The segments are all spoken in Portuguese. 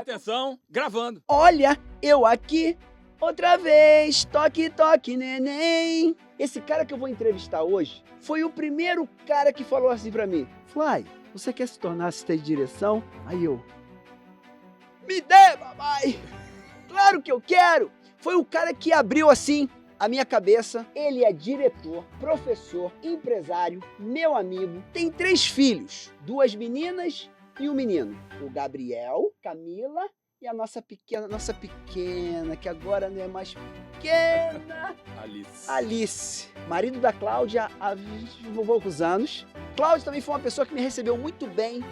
Atenção, gravando. Olha, eu aqui, outra vez, toque, toque, neném. Esse cara que eu vou entrevistar hoje foi o primeiro cara que falou assim pra mim: Fly, você quer se tornar assistente de direção? Aí eu: me dê, papai! Claro que eu quero! Foi o cara que abriu assim a minha cabeça. Ele é diretor, professor, empresário, meu amigo. Tem 3 filhos, 2 meninas e um menino. O Gabriel, Camila e a nossa pequena, que agora não é mais pequena, Alice. Marido da Cláudia há 20 e poucos anos. Cláudia também foi uma pessoa que me recebeu muito bem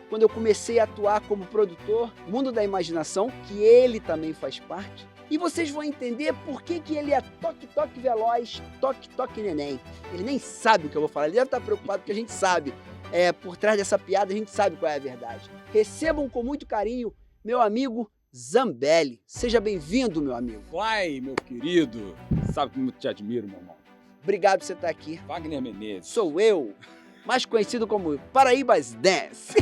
quando eu comecei a atuar como produtor, Mundo da Imaginação, que ele também faz parte. E vocês vão entender por que ele é toque-toque veloz, toque-toque neném. Ele nem sabe o que eu vou falar, ele deve estar preocupado porque a gente sabe. Por trás dessa piada a gente sabe qual é a verdade. Recebam com muito carinho meu amigo Zambelli. Seja bem-vindo, meu amigo. Fly, meu querido. Sabe como eu te admiro, meu irmão. Obrigado por você estar aqui. Wagner Menezes. Sou eu, mais conhecido como Paraíbas Dance.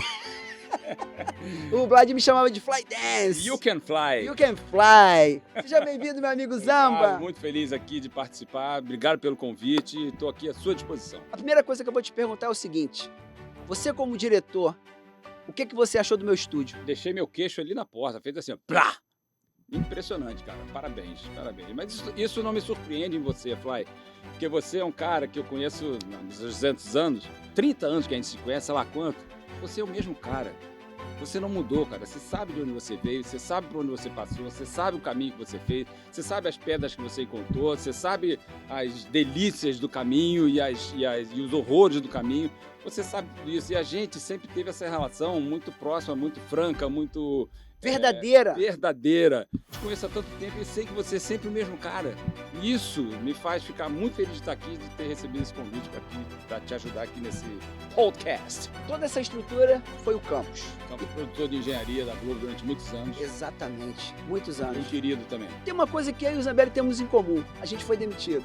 O Vlad me chamava de Fly Dance. You can fly. You can fly. Seja bem-vindo, meu amigo Zamba. Obrigado, muito feliz aqui de participar. Obrigado pelo convite. Estou aqui à sua disposição. A primeira coisa que eu vou te perguntar é o seguinte: você como diretor, o que você achou do meu estúdio? Deixei meu queixo ali na porta, fez assim, ó, plá! Impressionante, cara. Parabéns, parabéns. Mas isso não me surpreende em você, Fly, porque você é um cara que eu conheço nos 200 anos, 30 anos que a gente se conhece, sei lá quanto. Você é o mesmo cara. Você não mudou, cara. Você sabe de onde você veio, você sabe por onde você passou, você sabe o caminho que você fez, você sabe as pedras que você encontrou, você sabe as delícias do caminho e os horrores do caminho. Você sabe tudo isso. E a gente sempre teve essa relação muito próxima, muito franca, muito... verdadeira. Verdadeira. Te conheço há tanto tempo e sei que você é sempre o mesmo cara. E isso me faz ficar muito feliz de estar aqui, de ter recebido esse convite para te ajudar aqui nesse podcast. Toda essa estrutura foi o campus. Campo produtor de engenharia da Globo durante muitos anos. Exatamente, muitos anos. Bem querido também. Tem uma coisa que eu e o Zambelli temos em comum: a gente foi demitido.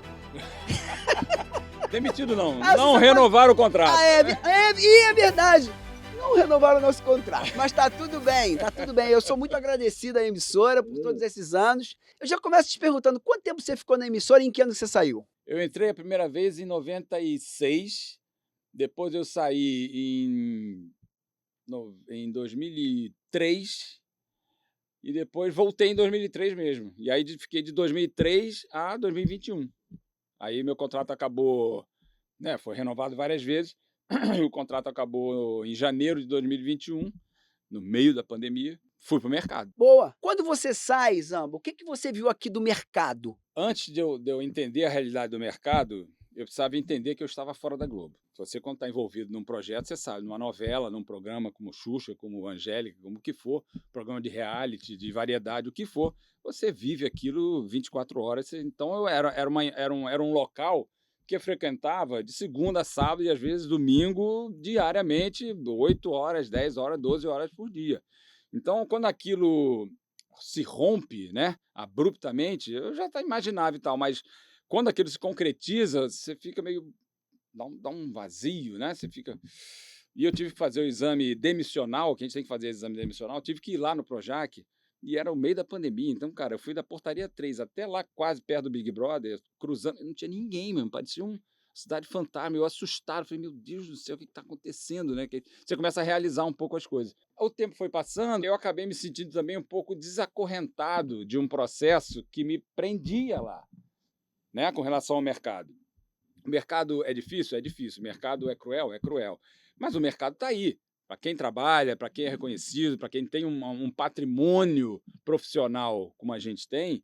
Demitido não, não renovaram o contrato. É verdade. Não renovaram o nosso contrato, mas tá tudo bem, tá tudo bem. Eu sou muito agradecido à emissora por todos esses anos. Eu já começo te perguntando, quanto tempo você ficou na emissora e em que ano você saiu? Eu entrei a primeira vez em 96, depois eu saí em 2003 e depois voltei em 2003 mesmo. E aí fiquei de 2003 a 2021. Aí meu contrato acabou, né, foi renovado várias vezes. O contrato acabou em janeiro de 2021, no meio da pandemia. Fui para o mercado. Boa. Quando você sai, Zamba, o que você viu aqui do mercado? Antes de eu entender a realidade do mercado, eu precisava entender que eu estava fora da Globo. Você, quando está envolvido num projeto, você sabe, numa novela, num programa como Xuxa, como Angélica, como o que for, programa de reality, de variedade, o que for, você vive aquilo 24 horas. Então, era um local que eu frequentava de segunda a sábado e, às vezes, domingo, diariamente, 8 horas, 10 horas, 12 horas por dia. Então, quando aquilo se rompe, né, abruptamente, eu já imaginava e tal, mas quando aquilo se concretiza, você fica meio... dá um vazio, né? Você fica... E eu tive que fazer o exame demissional, que a gente tem que fazer exame demissional, tive que ir lá no Projac, e era o meio da pandemia. Então, cara, eu fui da portaria 3 até lá, quase perto do Big Brother, cruzando, não tinha ninguém mesmo, parecia uma cidade fantasma. Eu assustado, falei, meu Deus do céu, o que está acontecendo, né? Que você começa a realizar um pouco as coisas. O tempo foi passando, eu acabei me sentindo também um pouco desacorrentado de um processo que me prendia lá, né, com relação ao mercado. O mercado é difícil? É difícil. O mercado é cruel? É cruel. Mas o mercado está aí. Para quem trabalha, para quem é reconhecido, para quem tem um patrimônio profissional como a gente tem,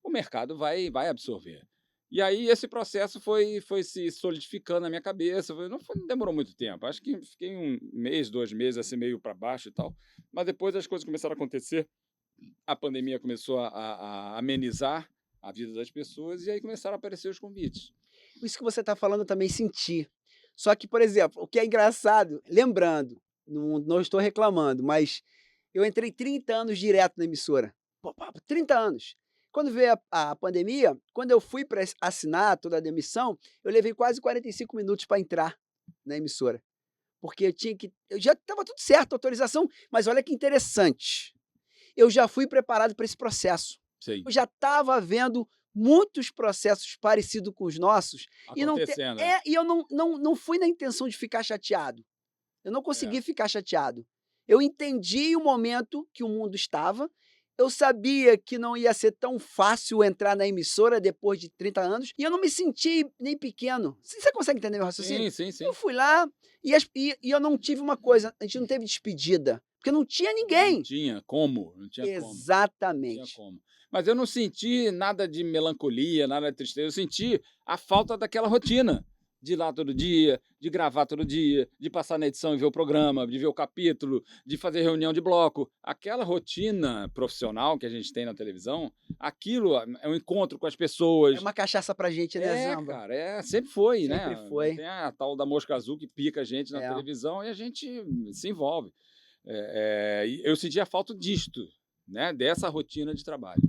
o mercado vai absorver. E aí esse processo foi se solidificando na minha cabeça. Não demorou muito tempo. Acho que fiquei 1 mês, 2 meses assim meio para baixo e tal. Mas depois as coisas começaram a acontecer. A pandemia começou a amenizar a vida das pessoas e aí começaram a aparecer os convites. Isso que você está falando eu também senti. Só que, por exemplo, o que é engraçado, lembrando, não estou reclamando, mas eu entrei 30 anos direto na emissora. 30 anos. Quando veio a pandemia, quando eu fui para assinar toda a demissão, eu levei quase 45 minutos para entrar na emissora. Porque eu já estava tudo certo, a autorização, mas olha que interessante. eu já fui preparado para esse processo. Sim. Eu já estava vendo muitos processos parecidos com os nossos Acontecendo. e eu não fui na intenção de ficar chateado. Eu não É. consegui ficar chateado. Eu entendi o momento que o mundo estava, eu sabia que não ia ser tão fácil entrar na emissora depois de 30 anos, e eu não me senti nem pequeno. Você consegue entender meu raciocínio? Sim. Eu fui lá e eu não tive uma coisa, a gente não teve despedida, porque não tinha Não ninguém. tinha como, não tinha como. Não tinha Exatamente. como. Mas eu não senti nada de melancolia, nada de tristeza, eu senti a falta daquela rotina, de ir lá todo dia, de gravar todo dia, de passar na edição e ver o programa, de ver o capítulo, de fazer reunião de bloco. Aquela rotina profissional que a gente tem na televisão, aquilo é um encontro com as É pessoas. uma cachaça pra gente, né, Zamba? Cara, sempre foi, né? Sempre foi. Tem a tal da mosca azul que pica a gente na É. televisão e a gente se envolve. E eu senti a falta disto, né? Dessa rotina de trabalho.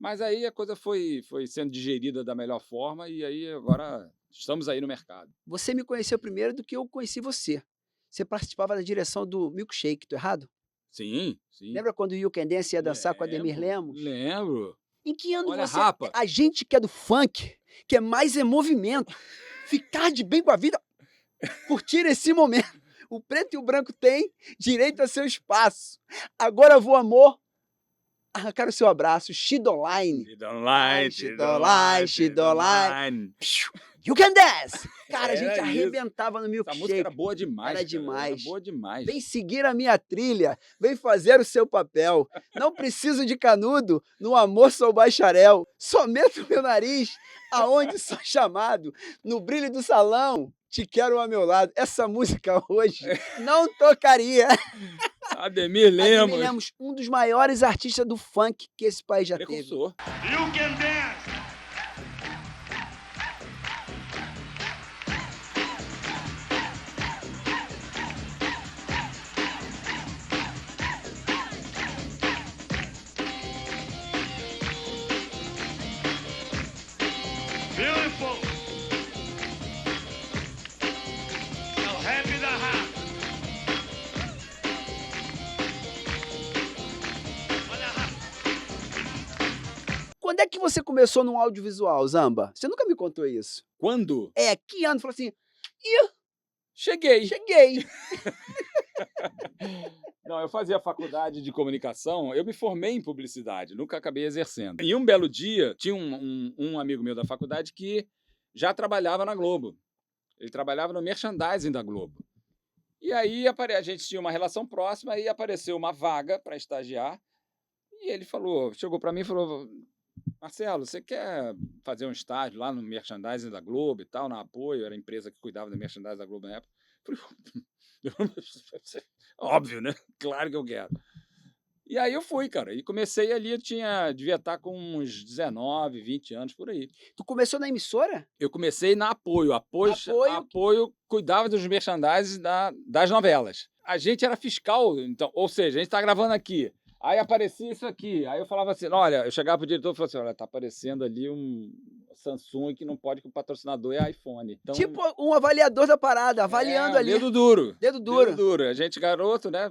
Mas aí a coisa foi sendo digerida da melhor forma e aí agora estamos aí no mercado. Você me conheceu primeiro do que eu conheci você. Você participava da direção do Milkshake, tô errado? Sim. Lembra quando o You Can Dance ia dançar com a Ademir Lemos? Lembro. Em que ano Olha, você... Rapa. A gente que é do funk, que é mais em movimento, ficar de bem com a vida, curtir esse momento. O preto e o branco têm direito a seu espaço. Agora vou, amor, arrancar o seu abraço. Shidoline. Shidoline. You Can Dance. Cara, a Era gente isso. arrebentava no Essa música Milkshake. era boa demais. Era cara, demais. Era boa demais. Vem seguir a minha trilha, vem fazer o seu papel. Não preciso de canudo, no amor sou bacharel. Só meto meu nariz aonde sou chamado. No brilho do salão, te quero ao meu lado. Essa música hoje não tocaria. Ademir Lemos. Ademir Lemos, um dos maiores artistas do funk que esse país já teve. Precursor. You can dance. Beautiful. So happy to have. Quando é que você começou no audiovisual, Zamba? Você nunca me contou isso. Quando? Que ano? Falou assim, Cheguei. Não, eu fazia faculdade de comunicação, eu me formei em publicidade, nunca acabei exercendo. E um belo dia, tinha um amigo meu da faculdade que já trabalhava na Globo. Ele trabalhava no merchandising da Globo. E aí a gente tinha uma relação próxima e apareceu uma vaga para estagiar. E ele chegou para mim e falou: Marcelo, você quer fazer um estágio lá no merchandising da Globo e tal, na Apoio, era a empresa que cuidava do merchandising da Globo na época. Eu falei, óbvio, né? Claro que eu quero. E aí eu fui, cara, e comecei ali, devia estar com uns 19, 20 anos, por aí. Tu começou na emissora? Eu comecei na Apoio. Apoio cuidava dos merchandising das novelas. A gente era fiscal, então, ou seja, a gente tá gravando aqui. Aí aparecia isso aqui. Aí eu falava assim, olha, eu chegava pro diretor e falava assim, olha, tá aparecendo ali um Samsung que não pode, que o patrocinador é iPhone. Então, Tipo um avaliador da parada, avaliando ali. Dedo duro. Dedo duro. A gente, garoto, né,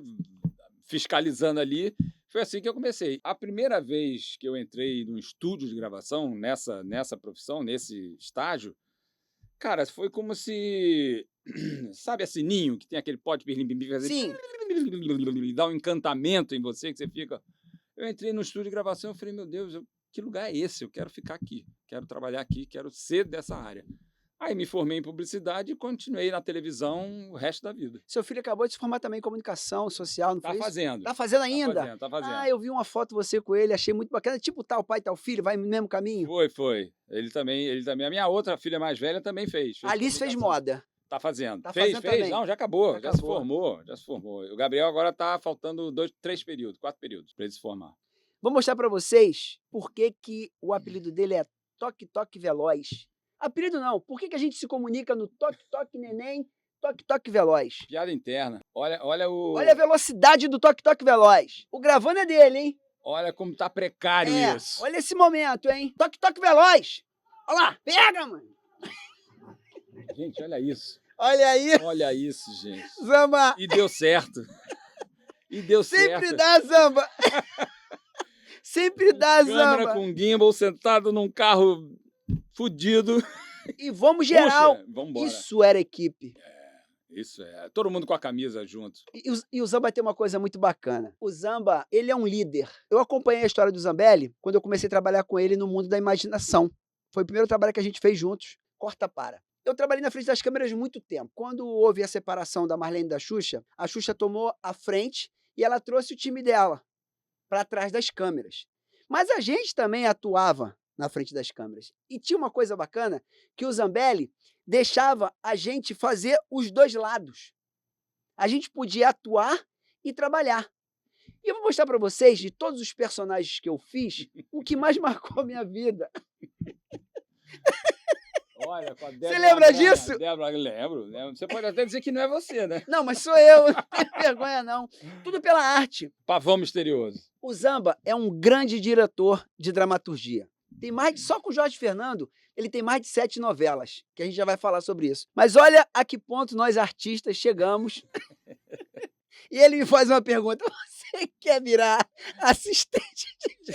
fiscalizando ali. Foi assim que eu comecei. A primeira vez que eu entrei num estúdio de gravação, nessa profissão, nesse estágio, cara, foi como se... Sabe a sininho que tem aquele pote pirlim-pim-pim? Sim. Dá um encantamento em você que você fica... Eu entrei no estúdio de gravação e falei, meu Deus, que lugar é esse? Eu quero ficar aqui, quero trabalhar aqui, quero ser dessa área. Aí me formei em publicidade e continuei na televisão o resto da vida. Seu filho acabou de se formar também em comunicação social, não foi isso? Fazendo. Tá fazendo ainda? Tá fazendo. Ah, eu vi uma foto você com ele, achei muito bacana. Tipo tal pai, tal filho, vai no mesmo caminho? Foi. Ele também. A minha outra filha mais velha também fez. A Alice fez moda. Tá fazendo. Tá fez? fazendo também. Não, já acabou. Já Se formou. O Gabriel agora tá faltando 4 períodos para ele se formar. Vou mostrar para vocês por que o apelido dele é Toque Toque Veloz. Apelido não, por que a gente se comunica no Toque Toque Neném, Toque Toque Veloz? Piada interna. Olha a velocidade do Toque Toque Veloz. O gravando é dele, hein? Olha como tá precário isso. Olha esse momento, hein? Toque Toque Veloz. Olha lá, pega, mano. Gente, olha isso. Olha aí. Olha isso, gente. Zamba. E deu certo. Sempre dá, Zamba. Sempre dá, Câmera Zamba. com gimbal, sentado num carro fudido. E vamos geral. Puxa, vambora. Isso era equipe. Isso é. Todo mundo com a camisa junto. E o Zamba tem uma coisa muito bacana. O Zamba, ele é um líder. Eu acompanhei a história do Zambelli quando eu comecei a trabalhar com ele no mundo da imaginação. Foi o primeiro trabalho que a gente fez juntos. Corta para. Eu trabalhei na frente das câmeras muito tempo. Quando houve a separação da Marlene e da Xuxa, a Xuxa tomou a frente e ela trouxe o time dela para trás das câmeras. Mas a gente também atuava na frente das câmeras. E tinha uma coisa bacana, que o Zambelli deixava a gente fazer os dois lados. A gente podia atuar e trabalhar. E eu vou mostrar para vocês, de todos os personagens que eu fiz, o que mais marcou a minha vida. Olha, com a Você lembra disso? Débora, lembro. Você pode até dizer que não é você, né? Não, mas sou eu, não tenho vergonha não. Tudo pela arte. Pavão misterioso. O Zamba é um grande diretor de dramaturgia. Tem só com o Jorge Fernando, ele tem mais de 7 novelas, que a gente já vai falar sobre isso. Mas olha a que ponto nós artistas chegamos. E ele me faz uma pergunta: você quer virar assistente de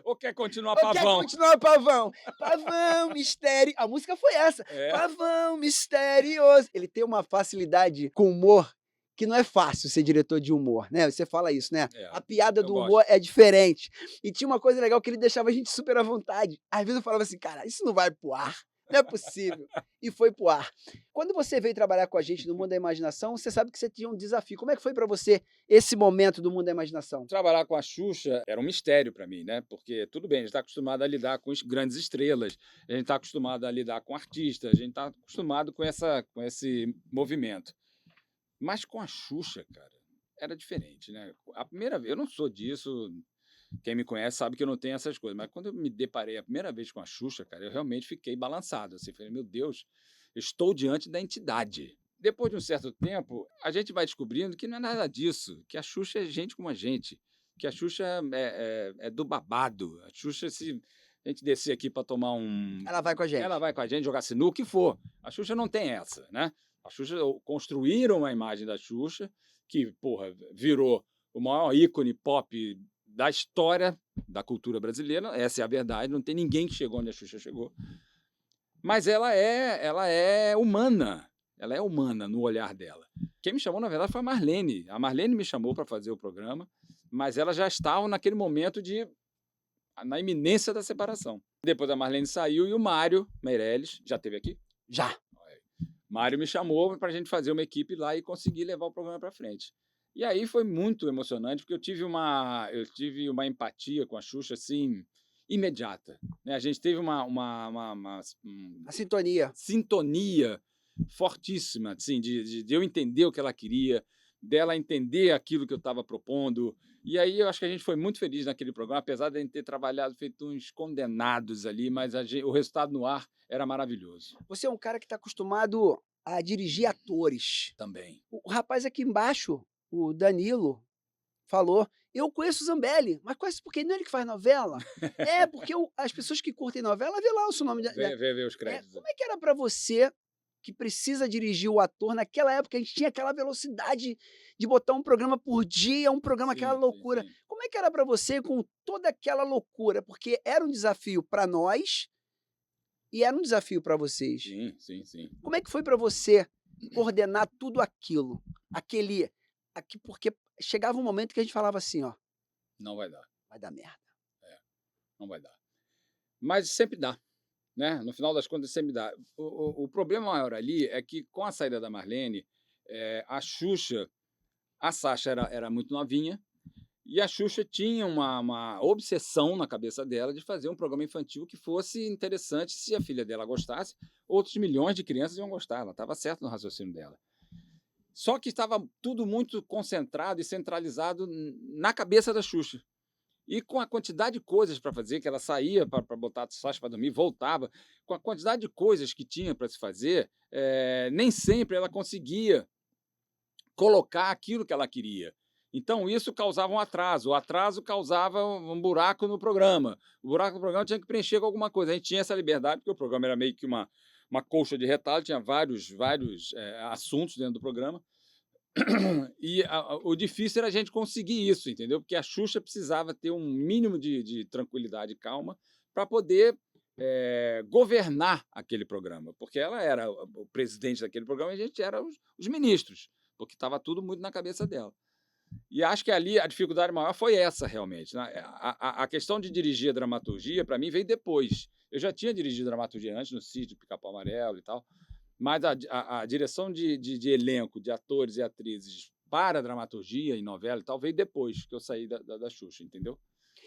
Ou quer continuar Ou quer pavão? continuar pavão? Pavão mistério. A música foi essa. É. Pavão misterioso. Ele tem uma facilidade com humor que não é fácil ser diretor de humor, né? Você fala isso, né? É, A piada eu do gosto. humor é diferente. E tinha uma coisa legal que ele deixava a gente super à vontade. Às vezes eu falava assim, cara, isso não vai pro ar. Não é possível. E foi pro ar. Quando você veio trabalhar com a gente no Mundo da Imaginação, você sabe que você tinha um desafio. Como é que foi pra você esse momento do Mundo da Imaginação? Trabalhar com a Xuxa era um mistério para mim, né? Porque, tudo bem, a gente está acostumado a lidar com grandes estrelas, a gente está acostumado a lidar com artistas, a gente está acostumado com esse movimento. Mas com a Xuxa, cara, era diferente, né? A primeira vez, eu não sou disso, quem me conhece sabe que eu não tenho essas coisas, mas quando eu me deparei a primeira vez com a Xuxa, cara, eu realmente fiquei balançado, assim, falei, meu Deus, eu estou diante da entidade. Depois de um certo tempo, a gente vai descobrindo que não é nada disso, que a Xuxa é gente como a gente, que a Xuxa é do babado, a Xuxa, se a gente descer aqui para tomar Ela vai com a gente. ela vai com a gente jogar sinuca, o que for. A Xuxa não tem essa, né? A Xuxa, construíram uma imagem da Xuxa que, porra, virou o maior ícone pop da história da cultura brasileira. Essa é a verdade, não tem ninguém que chegou onde a Xuxa chegou. Mas ela é humana. Ela é humana no olhar dela. Quem me chamou, na verdade, foi a Marlene. A Marlene me chamou para fazer o programa, mas ela já estava naquele momento na iminência da separação. Depois a Marlene saiu e o Mário Meirelles, já esteve aqui? Já. Mário me chamou para a gente fazer uma equipe lá e conseguir levar o programa para frente. E aí foi muito emocionante, porque eu tive uma empatia com a Xuxa, assim, imediata, né? A gente teve uma A sintonia. sintonia fortíssima, assim, de eu entender o que ela queria, dela entender aquilo que eu estava propondo. E aí eu acho que a gente foi muito feliz naquele programa, apesar de a gente ter trabalhado, feito uns condenados ali, mas o resultado no ar era maravilhoso. Você é um cara que está acostumado a dirigir atores. Também. O rapaz aqui embaixo, o Danilo, falou: eu conheço o Zambelli, mas conheço porque não é ele que faz novela. É, porque as pessoas que curtem novela, vê lá o seu nome. Vê os créditos. Como é que era para você, que precisa dirigir o ator, naquela época a gente tinha aquela velocidade de botar um programa por dia, um programa, aquela loucura. Sim. Como é que era para você com toda aquela loucura? Porque era um desafio para nós e era um desafio para vocês. Sim. Como é que foi para você coordenar tudo aquilo? Porque chegava um momento que a gente falava assim, ó, Não vai dar. vai dar merda. Não vai dar. Mas sempre dá, né? No final das contas, sempre dá. O problema maior ali é que, com a saída da Marlene, a Xuxa, a Sasha era muito novinha, e a Xuxa tinha uma obsessão na cabeça dela de fazer um programa infantil que fosse interessante. Se a filha dela gostasse, outros milhões de crianças iam gostar. Ela estava certa no raciocínio dela. Só que estava tudo muito concentrado e centralizado na cabeça da Xuxa. E com a quantidade de coisas para fazer, que ela saía para botar a Sasha para dormir, voltava, com a quantidade de coisas que tinha para se fazer, nem sempre ela conseguia colocar aquilo que ela queria. Então, isso causava um atraso. O atraso causava um buraco no programa. O buraco no programa tinha que preencher com alguma coisa. A gente tinha essa liberdade, porque o programa era meio que uma colcha de retalho, tinha vários assuntos dentro do programa. E o difícil era a gente conseguir isso, entendeu? Porque a Xuxa precisava ter um mínimo de tranquilidade e calma para poder governar aquele programa, porque ela era o presidente daquele programa e a gente era os ministros, porque estava tudo muito na cabeça dela. E acho que ali a dificuldade maior foi essa, realmente, né? A questão de dirigir a dramaturgia, para mim, veio depois. Eu já tinha dirigido dramaturgia antes, no Sítio Pica-Pau Amarelo e tal, mas a direção de elenco, de atores e atrizes para a dramaturgia em novela e tal, veio depois que eu saí da Xuxa, entendeu?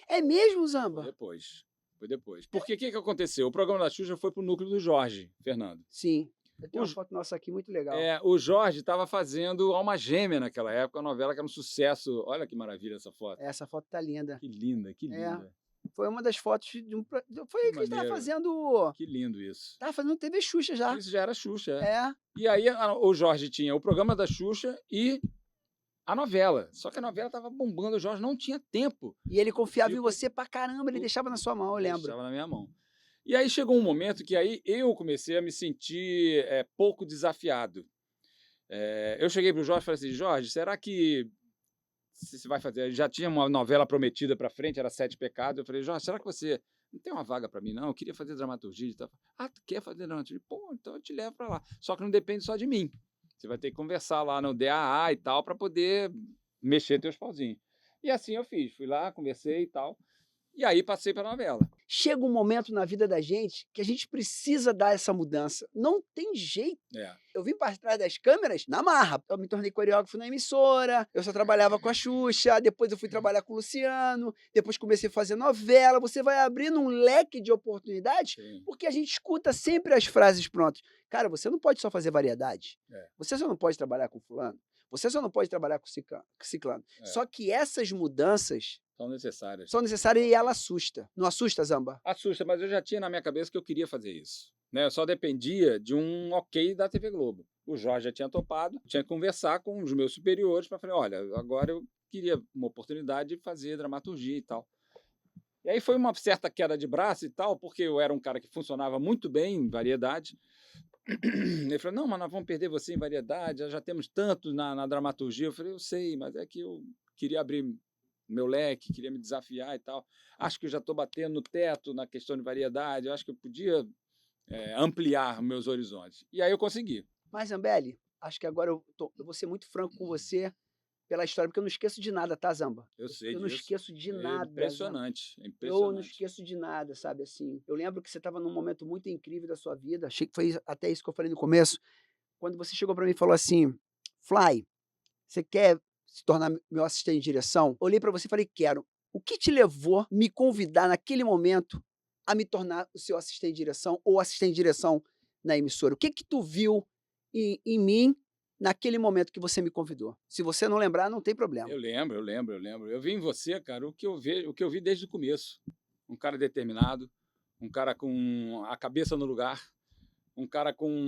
É mesmo, Foi Zamba? depois. Foi depois. Porque o que aconteceu? O programa da Xuxa foi para o núcleo do Jorge, Fernando. Sim. Eu tenho O uma foto nossa aqui muito legal. O Jorge estava fazendo Alma Gêmea naquela época, uma novela que era um sucesso. Olha que maravilha essa foto. Essa foto tá linda. Que linda, que É. linda. Foi uma das fotos de um. Foi aí que a gente tava maneiro. fazendo. Que lindo isso. Tava fazendo TV Xuxa já. Isso já era Xuxa. É. E aí o Jorge tinha o programa da Xuxa e a novela. Só que a novela estava bombando, o Jorge não tinha tempo. E ele confiava em Tipo, você pra caramba, ele deixava na sua mão, eu lembro. Estava na minha mão. E aí chegou um momento que aí eu comecei a me sentir pouco desafiado. Eu cheguei para o Jorge e falei assim, Jorge, será que você vai fazer? Já tinha uma novela prometida para frente, era Sete Pecados. Eu falei, Jorge, será que você não tem uma vaga para mim, não? Eu queria fazer dramaturgia e tal. Ah, tu quer fazer dramaturgia? Pô, então eu te levo para lá. Só que não depende só de mim. Você vai ter que conversar lá no DAA e tal para poder mexer teus pauzinhos. E assim eu fiz. Fui lá, conversei e tal. E aí passei para a novela. Chega um momento na vida da gente que a gente precisa dar essa mudança. Não tem jeito. Eu vim para trás das câmeras na marra. Eu me tornei coreógrafo na emissora, eu só trabalhava com a Xuxa, depois eu fui trabalhar com o Luciano, depois comecei a fazer novela. Você vai abrindo um leque de oportunidades, Sim. porque a gente escuta sempre as frases prontas. Cara, você não pode só fazer variedade. Você só não pode trabalhar com fulano. Você só não pode trabalhar com ciclano. Só que essas mudanças São necessárias e ela assusta. Não assusta, Zamba? Assusta, mas eu já tinha na minha cabeça que eu queria fazer isso. Né? Eu só dependia de um ok da TV Globo. O Jorge já tinha topado, tinha que conversar com os meus superiores para falar, olha, agora eu queria uma oportunidade de fazer dramaturgia e tal. E aí foi uma certa queda de braço e tal, porque eu era um cara que funcionava muito bem em variedade. Ele falou, não, mas nós vamos perder você em variedade, já temos tanto na dramaturgia. Eu falei, eu sei, mas é que eu queria abrir meu leque, queria me desafiar e tal. Acho que eu já estou batendo no teto na questão de variedade, eu acho que eu podia ampliar meus horizontes. E aí eu consegui. Mas, Zambelli, acho que agora eu vou ser muito franco com você pela história, porque eu não esqueço de nada, tá, Zamba? Eu sei Eu não disso. esqueço de nada. Impressionante, Zamba. impressionante. Eu não esqueço de nada, sabe, assim. Eu lembro que você estava num momento muito incrível da sua vida, achei que foi até isso que eu falei no começo, quando você chegou para mim e falou assim, Fly, você quer se tornar meu assistente de direção? Olhei para você e falei, quero. O que te levou a me convidar naquele momento a me tornar o seu assistente de direção ou assistente de direção na emissora? O que tu viu em mim naquele momento que você me convidou? Se você não lembrar, não tem problema. Eu lembro. Eu vi em você, cara, o que eu vi desde o começo. Um cara determinado, um cara com a cabeça no lugar, um cara com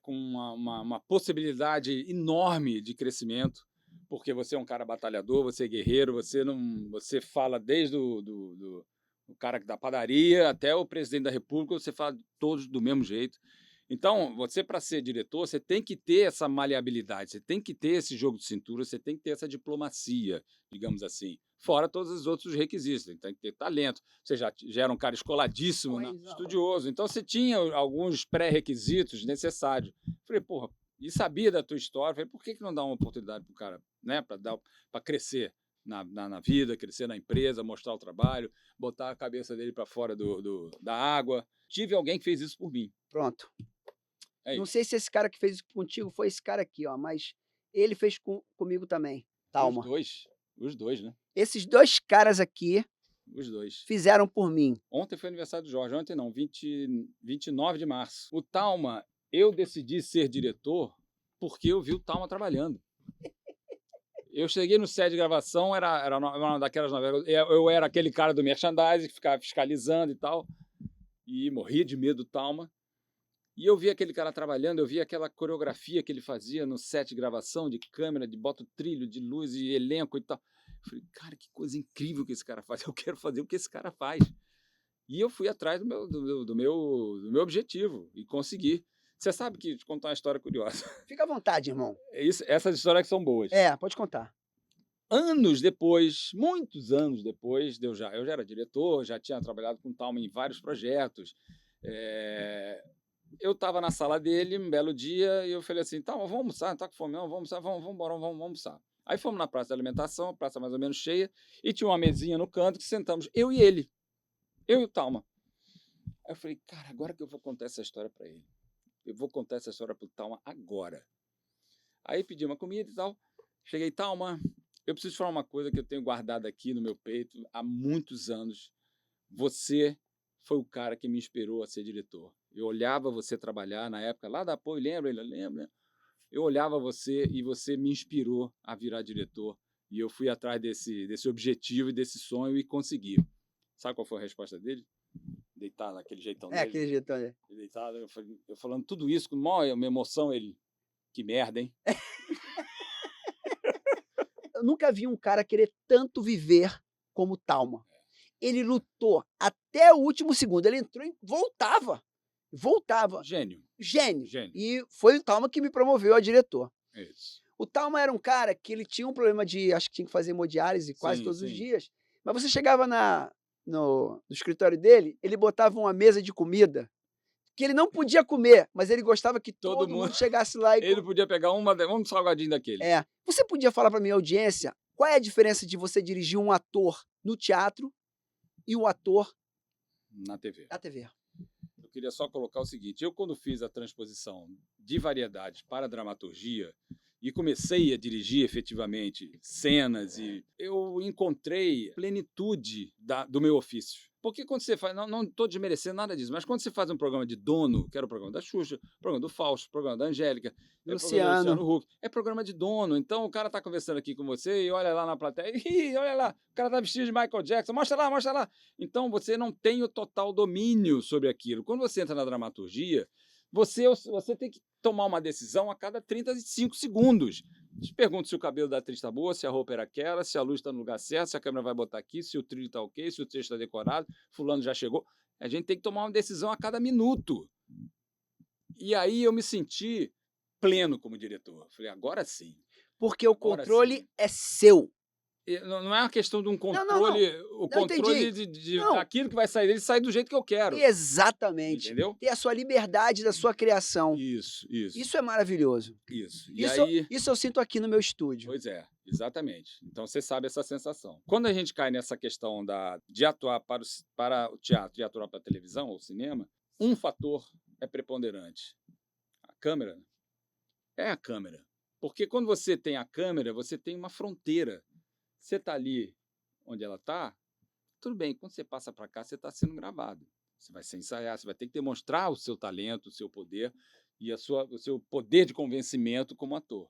uma possibilidade enorme de crescimento, porque você é um cara batalhador, você é guerreiro, você fala desde o cara da padaria até o presidente da República, você fala todos do mesmo jeito. Então, você, para ser diretor, você tem que ter essa maleabilidade, você tem que ter esse jogo de cintura, você tem que ter essa diplomacia, digamos assim. Fora todos os outros requisitos, você tem que ter talento. Você já era um cara escoladíssimo, né? Estudioso. Então, você tinha alguns pré-requisitos necessários. Falei, porra, e sabia da tua história. Falei, por que não dar uma oportunidade para o cara, né? Para crescer na vida, crescer na empresa, mostrar o trabalho, botar a cabeça dele para fora da água. Tive alguém que fez isso por mim. Pronto. É não isso. sei se esse cara que fez isso contigo foi esse cara aqui, ó, mas ele fez comigo também. Talma. Os dois, né? Esses dois caras aqui Os dois. fizeram por mim. Ontem foi aniversário do Jorge, ontem não, 29 de março. O Talma, eu decidi ser diretor porque eu vi o Talma trabalhando. Eu cheguei no set de gravação, era uma daquelas novelas, eu era aquele cara do merchandising que ficava fiscalizando e tal, e morria de medo do Talma. E eu vi aquele cara trabalhando, eu vi aquela coreografia que ele fazia no set de gravação, de câmera, de bota o trilho, de luz e elenco e tal. Eu falei, cara, que coisa incrível que esse cara faz, eu quero fazer o que esse cara faz. E eu fui atrás do meu objetivo e consegui. Você sabe que, te contar uma história curiosa. Fica à vontade, irmão. Essas histórias que são boas. Pode contar. Anos depois, muitos anos depois, eu já era diretor, já tinha trabalhado com o Thalma em vários projetos. Eu estava na sala dele um belo dia e eu falei assim, Thalma, vamos almoçar, não está com fome não, vamos almoçar, vamos embora, vamos almoçar. Aí fomos na praça de alimentação, praça mais ou menos cheia, e tinha uma mesinha no canto que sentamos, eu e ele, eu e o Thalma. Aí eu falei, cara, agora que eu vou contar essa história para ele. Eu vou contar essa história para o Thalma agora. Aí pedi uma comida e tal, cheguei, Thalma, eu preciso falar uma coisa que eu tenho guardado aqui no meu peito há muitos anos. Você foi o cara que me inspirou a ser diretor. Eu olhava você trabalhar na época lá da Apoio, lembra? Eu olhava você e você me inspirou a virar diretor. E eu fui atrás desse objetivo e desse sonho e consegui. Sabe qual foi a resposta dele? Deitado, naquele jeitão dele. Aquele jeitão, né? Deitado, eu falando tudo isso com uma emoção, ele... Que merda, hein? Eu nunca vi um cara querer tanto viver como o Thalma. Ele lutou até o último segundo. Ele entrou e voltava. Gênio. Gênio. E foi o Thalma que me promoveu a diretor. Isso. O Thalma era um cara que ele tinha um problema de... Acho que tinha que fazer hemodiálise quase todos os dias. Mas você chegava no escritório dele, ele botava uma mesa de comida que ele não podia comer, mas ele gostava que todo mundo chegasse lá e... Ele podia pegar um salgadinho daquele. Você podia falar para minha audiência qual é a diferença de você dirigir um ator no teatro e o ator na TV? Na TV. Eu queria só colocar o seguinte, eu quando fiz a transposição de variedades para a dramaturgia e comecei a dirigir efetivamente cenas, e eu encontrei plenitude do meu ofício. Porque quando você faz, não estou desmerecendo nada disso, mas quando você faz um programa de dono, que era o programa da Xuxa, o programa do Fausto, o programa da Angélica, Luciano Huck, é programa de dono. Então o cara está conversando aqui com você e olha lá na plateia, e olha lá, o cara está vestido de Michael Jackson, mostra lá. Então você não tem o total domínio sobre aquilo. Quando você entra na dramaturgia, você tem que tomar uma decisão a cada 35 segundos. Te pergunto se o cabelo da atriz está boa, se a roupa era aquela, se a luz está no lugar certo, se a câmera vai botar aqui, se o trilho está ok, se o texto está decorado, fulano já chegou. A gente tem que tomar uma decisão a cada minuto. E aí eu me senti pleno como diretor. Falei, agora sim. Porque o controle é seu. Não é uma questão de um controle, o controle daquilo que vai sair dele sai do jeito que eu quero. Exatamente. Entendeu? Ter a sua liberdade da sua criação. Isso. Isso é maravilhoso. Isso. Isso eu sinto aqui no meu estúdio. Pois é, exatamente. Então você sabe essa sensação. Quando a gente cai nessa questão de atuar para o teatro e atuar para a televisão ou cinema, um fator é preponderante. A câmera é a câmera. Porque quando você tem a câmera, você tem uma fronteira. Você está ali onde ela está, tudo bem, quando você passa para cá, você está sendo gravado. Você vai se ensaiar, você vai ter que demonstrar o seu talento, o seu poder e o seu poder de convencimento como ator.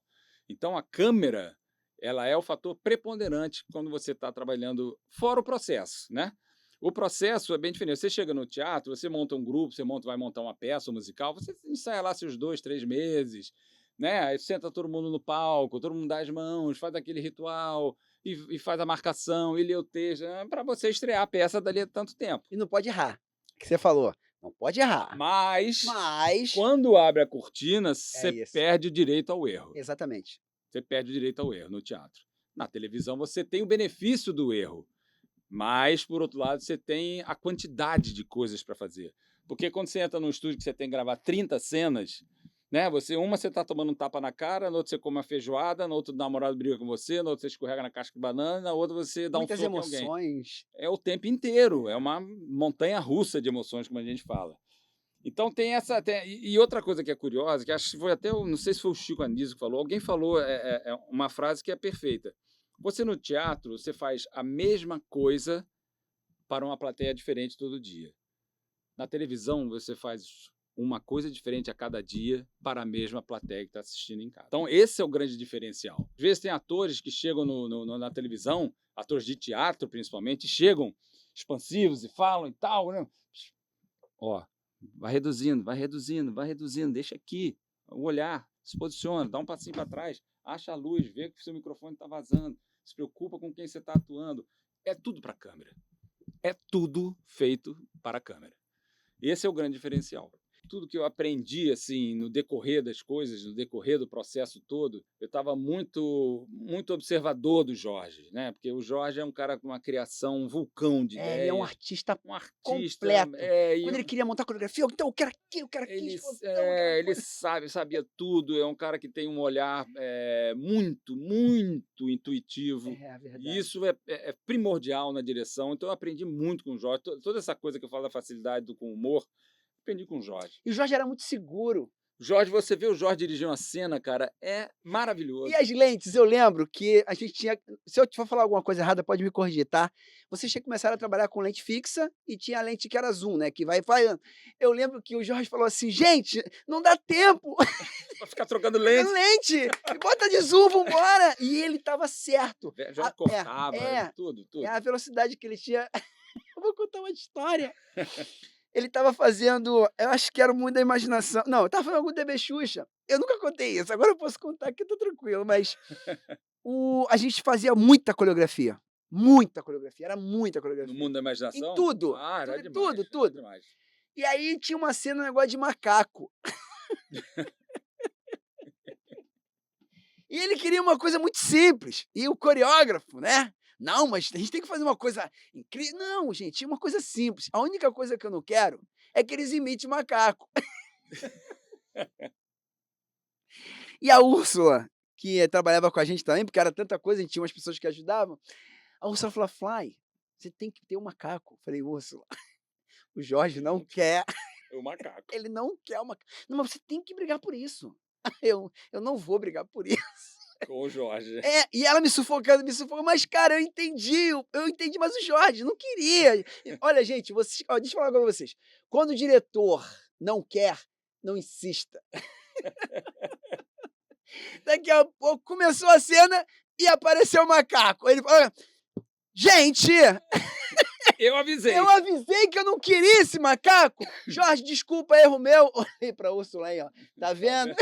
Então, a câmera, ela é o fator preponderante quando você está trabalhando fora o processo, né? O processo é bem diferente. Você chega no teatro, você monta um grupo, vai montar uma peça musical, você ensaia lá seus 2, 3 meses, né? Aí senta todo mundo no palco, todo mundo dá as mãos, faz aquele ritual e faz a marcação, e lê o texto, para você estrear a peça dali a tanto tempo. E não pode errar, que você falou. Não pode errar. Mas quando abre a cortina, você perde o direito ao erro. Exatamente. Você perde o direito ao erro no teatro. Na televisão, você tem o benefício do erro. Mas, por outro lado, você tem a quantidade de coisas para fazer. Porque quando você entra num estúdio que você tem que gravar 30 cenas, né? Você está tomando um tapa na cara, no outro você come uma feijoada, no outro o namorado briga com você, no outro você escorrega na casca de banana, na outra você dá muitas um soco em alguém. Emoções. É o tempo inteiro, é uma montanha-russa de emoções, como a gente fala. Então tem essa... E outra coisa que é curiosa, que acho que foi até, não sei se foi o Chico Anísio que falou, alguém falou uma frase que é perfeita. Você no teatro, você faz a mesma coisa para uma plateia diferente todo dia. Na televisão, você faz uma coisa diferente a cada dia para a mesma plateia que está assistindo em casa. Então, esse é o grande diferencial. Às vezes tem atores que chegam na televisão, atores de teatro principalmente, chegam expansivos e falam e tal, né? Ó, vai reduzindo, deixa aqui, o olhar, se posiciona, dá um passinho para trás, acha a luz, vê que o seu microfone está vazando, se preocupa com quem você está atuando. É tudo para a câmera. É tudo feito para a câmera. Esse é o grande diferencial. tudo que eu aprendi assim no decorrer das coisas, no decorrer do processo todo, eu estava muito observador do Jorge, né? Porque o Jorge é um cara com uma criação, um vulcão de ideias. Ele é um artista um artista completo. e Quando ele queria montar coreografia, então eu quero aquilo, eu quero aquilo. ele sabia tudo, é um cara que tem um olhar muito intuitivo. É verdade. E isso é primordial na direção. Então eu aprendi muito com o Jorge. Toda essa coisa que eu falo da facilidade com o humor, aprendi com o Jorge. E o Jorge era muito seguro. Jorge, você vê o Jorge dirigir uma cena, cara, é maravilhoso. E as lentes, eu lembro que a gente tinha. Se eu te for falar alguma coisa errada, pode me corrigir, tá? Vocês tinham começado a trabalhar com lente fixa e tinha a lente que era zoom, né? Que vai falhando. Eu lembro que o Jorge falou assim: gente, não dá tempo. Pra ficar trocando lente. Lente! Bota de zoom, vambora! E ele tava certo. Já cortava, tudo. É a velocidade que ele tinha. Eu vou contar uma história. Ele estava fazendo, eu acho que era muito da imaginação. Não, eu estava fazendo algum TV Xuxa. Eu nunca contei isso, agora eu posso contar que eu tô tranquilo, mas a gente fazia muita coreografia. Muita coreografia, era muita coreografia. No mundo da imaginação? Em tudo. Ah, era tudo, demais. tudo. Era demais. E aí tinha uma cena, um negócio de macaco. E ele queria uma coisa muito simples. E o coreógrafo, né? Não, mas a gente tem que fazer uma coisa incrível. Não, gente, uma coisa simples. A única coisa que eu não quero é que eles imitem macaco. E a Úrsula, que trabalhava com a gente também, porque era tanta coisa, a gente tinha umas pessoas que ajudavam. A Úrsula falou: Fly, você tem que ter um macaco. Eu falei: Úrsula, o Jorge não quer. O macaco. Ele não quer o macaco. Não, mas você tem que brigar por isso. Eu não vou brigar por isso. Com o Jorge. E ela me sufocando, mas, cara, eu entendi, mas o Jorge não queria. Olha, gente, deixa eu falar com vocês. Quando o diretor não quer, não insista. Daqui a pouco começou a cena e apareceu o macaco. Ele falou: gente, eu avisei que eu não queria esse macaco. Jorge, desculpa, erro meu. Olhei pra Úrsula aí, ó. Tá vendo?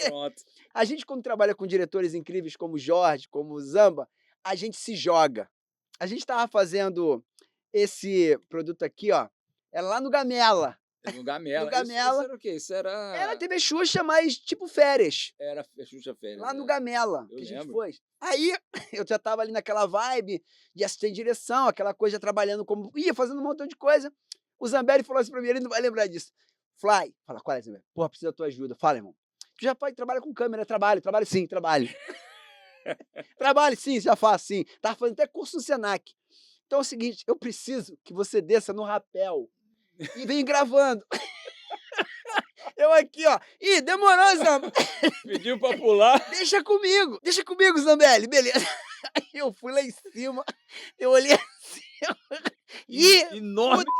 Pronto. A gente, quando trabalha com diretores incríveis como o Jorge, como o Zamba, a gente se joga. A gente estava fazendo esse produto aqui, ó, lá no Gamela. No Gamela. No Gamela. Isso era o quê? Isso era... Era TV Xuxa, mas tipo férias. Era Xuxa Férias. Lá no Gamela, que a gente foi. Aí, eu já estava ali naquela vibe de assistente de direção, aquela coisa, trabalhando como... Ia fazendo um montão de coisa. O Zambelli falou assim pra mim, ele não vai lembrar disso. Fly, fala, qual é, Zambelli? Porra, precisa da tua ajuda. Fala, irmão. Tu já trabalha com câmera, trabalho sim, trabalho. Trabalho sim, já faço sim. Tava fazendo até curso no Senac. Então é o seguinte, eu preciso que você desça no rapel e venha gravando. Eu aqui, ó. Ih, demorou, Zambelli. Pediu pra pular. Deixa comigo, Zambelli, beleza. Aí eu fui lá em cima, eu olhei assim, enorme.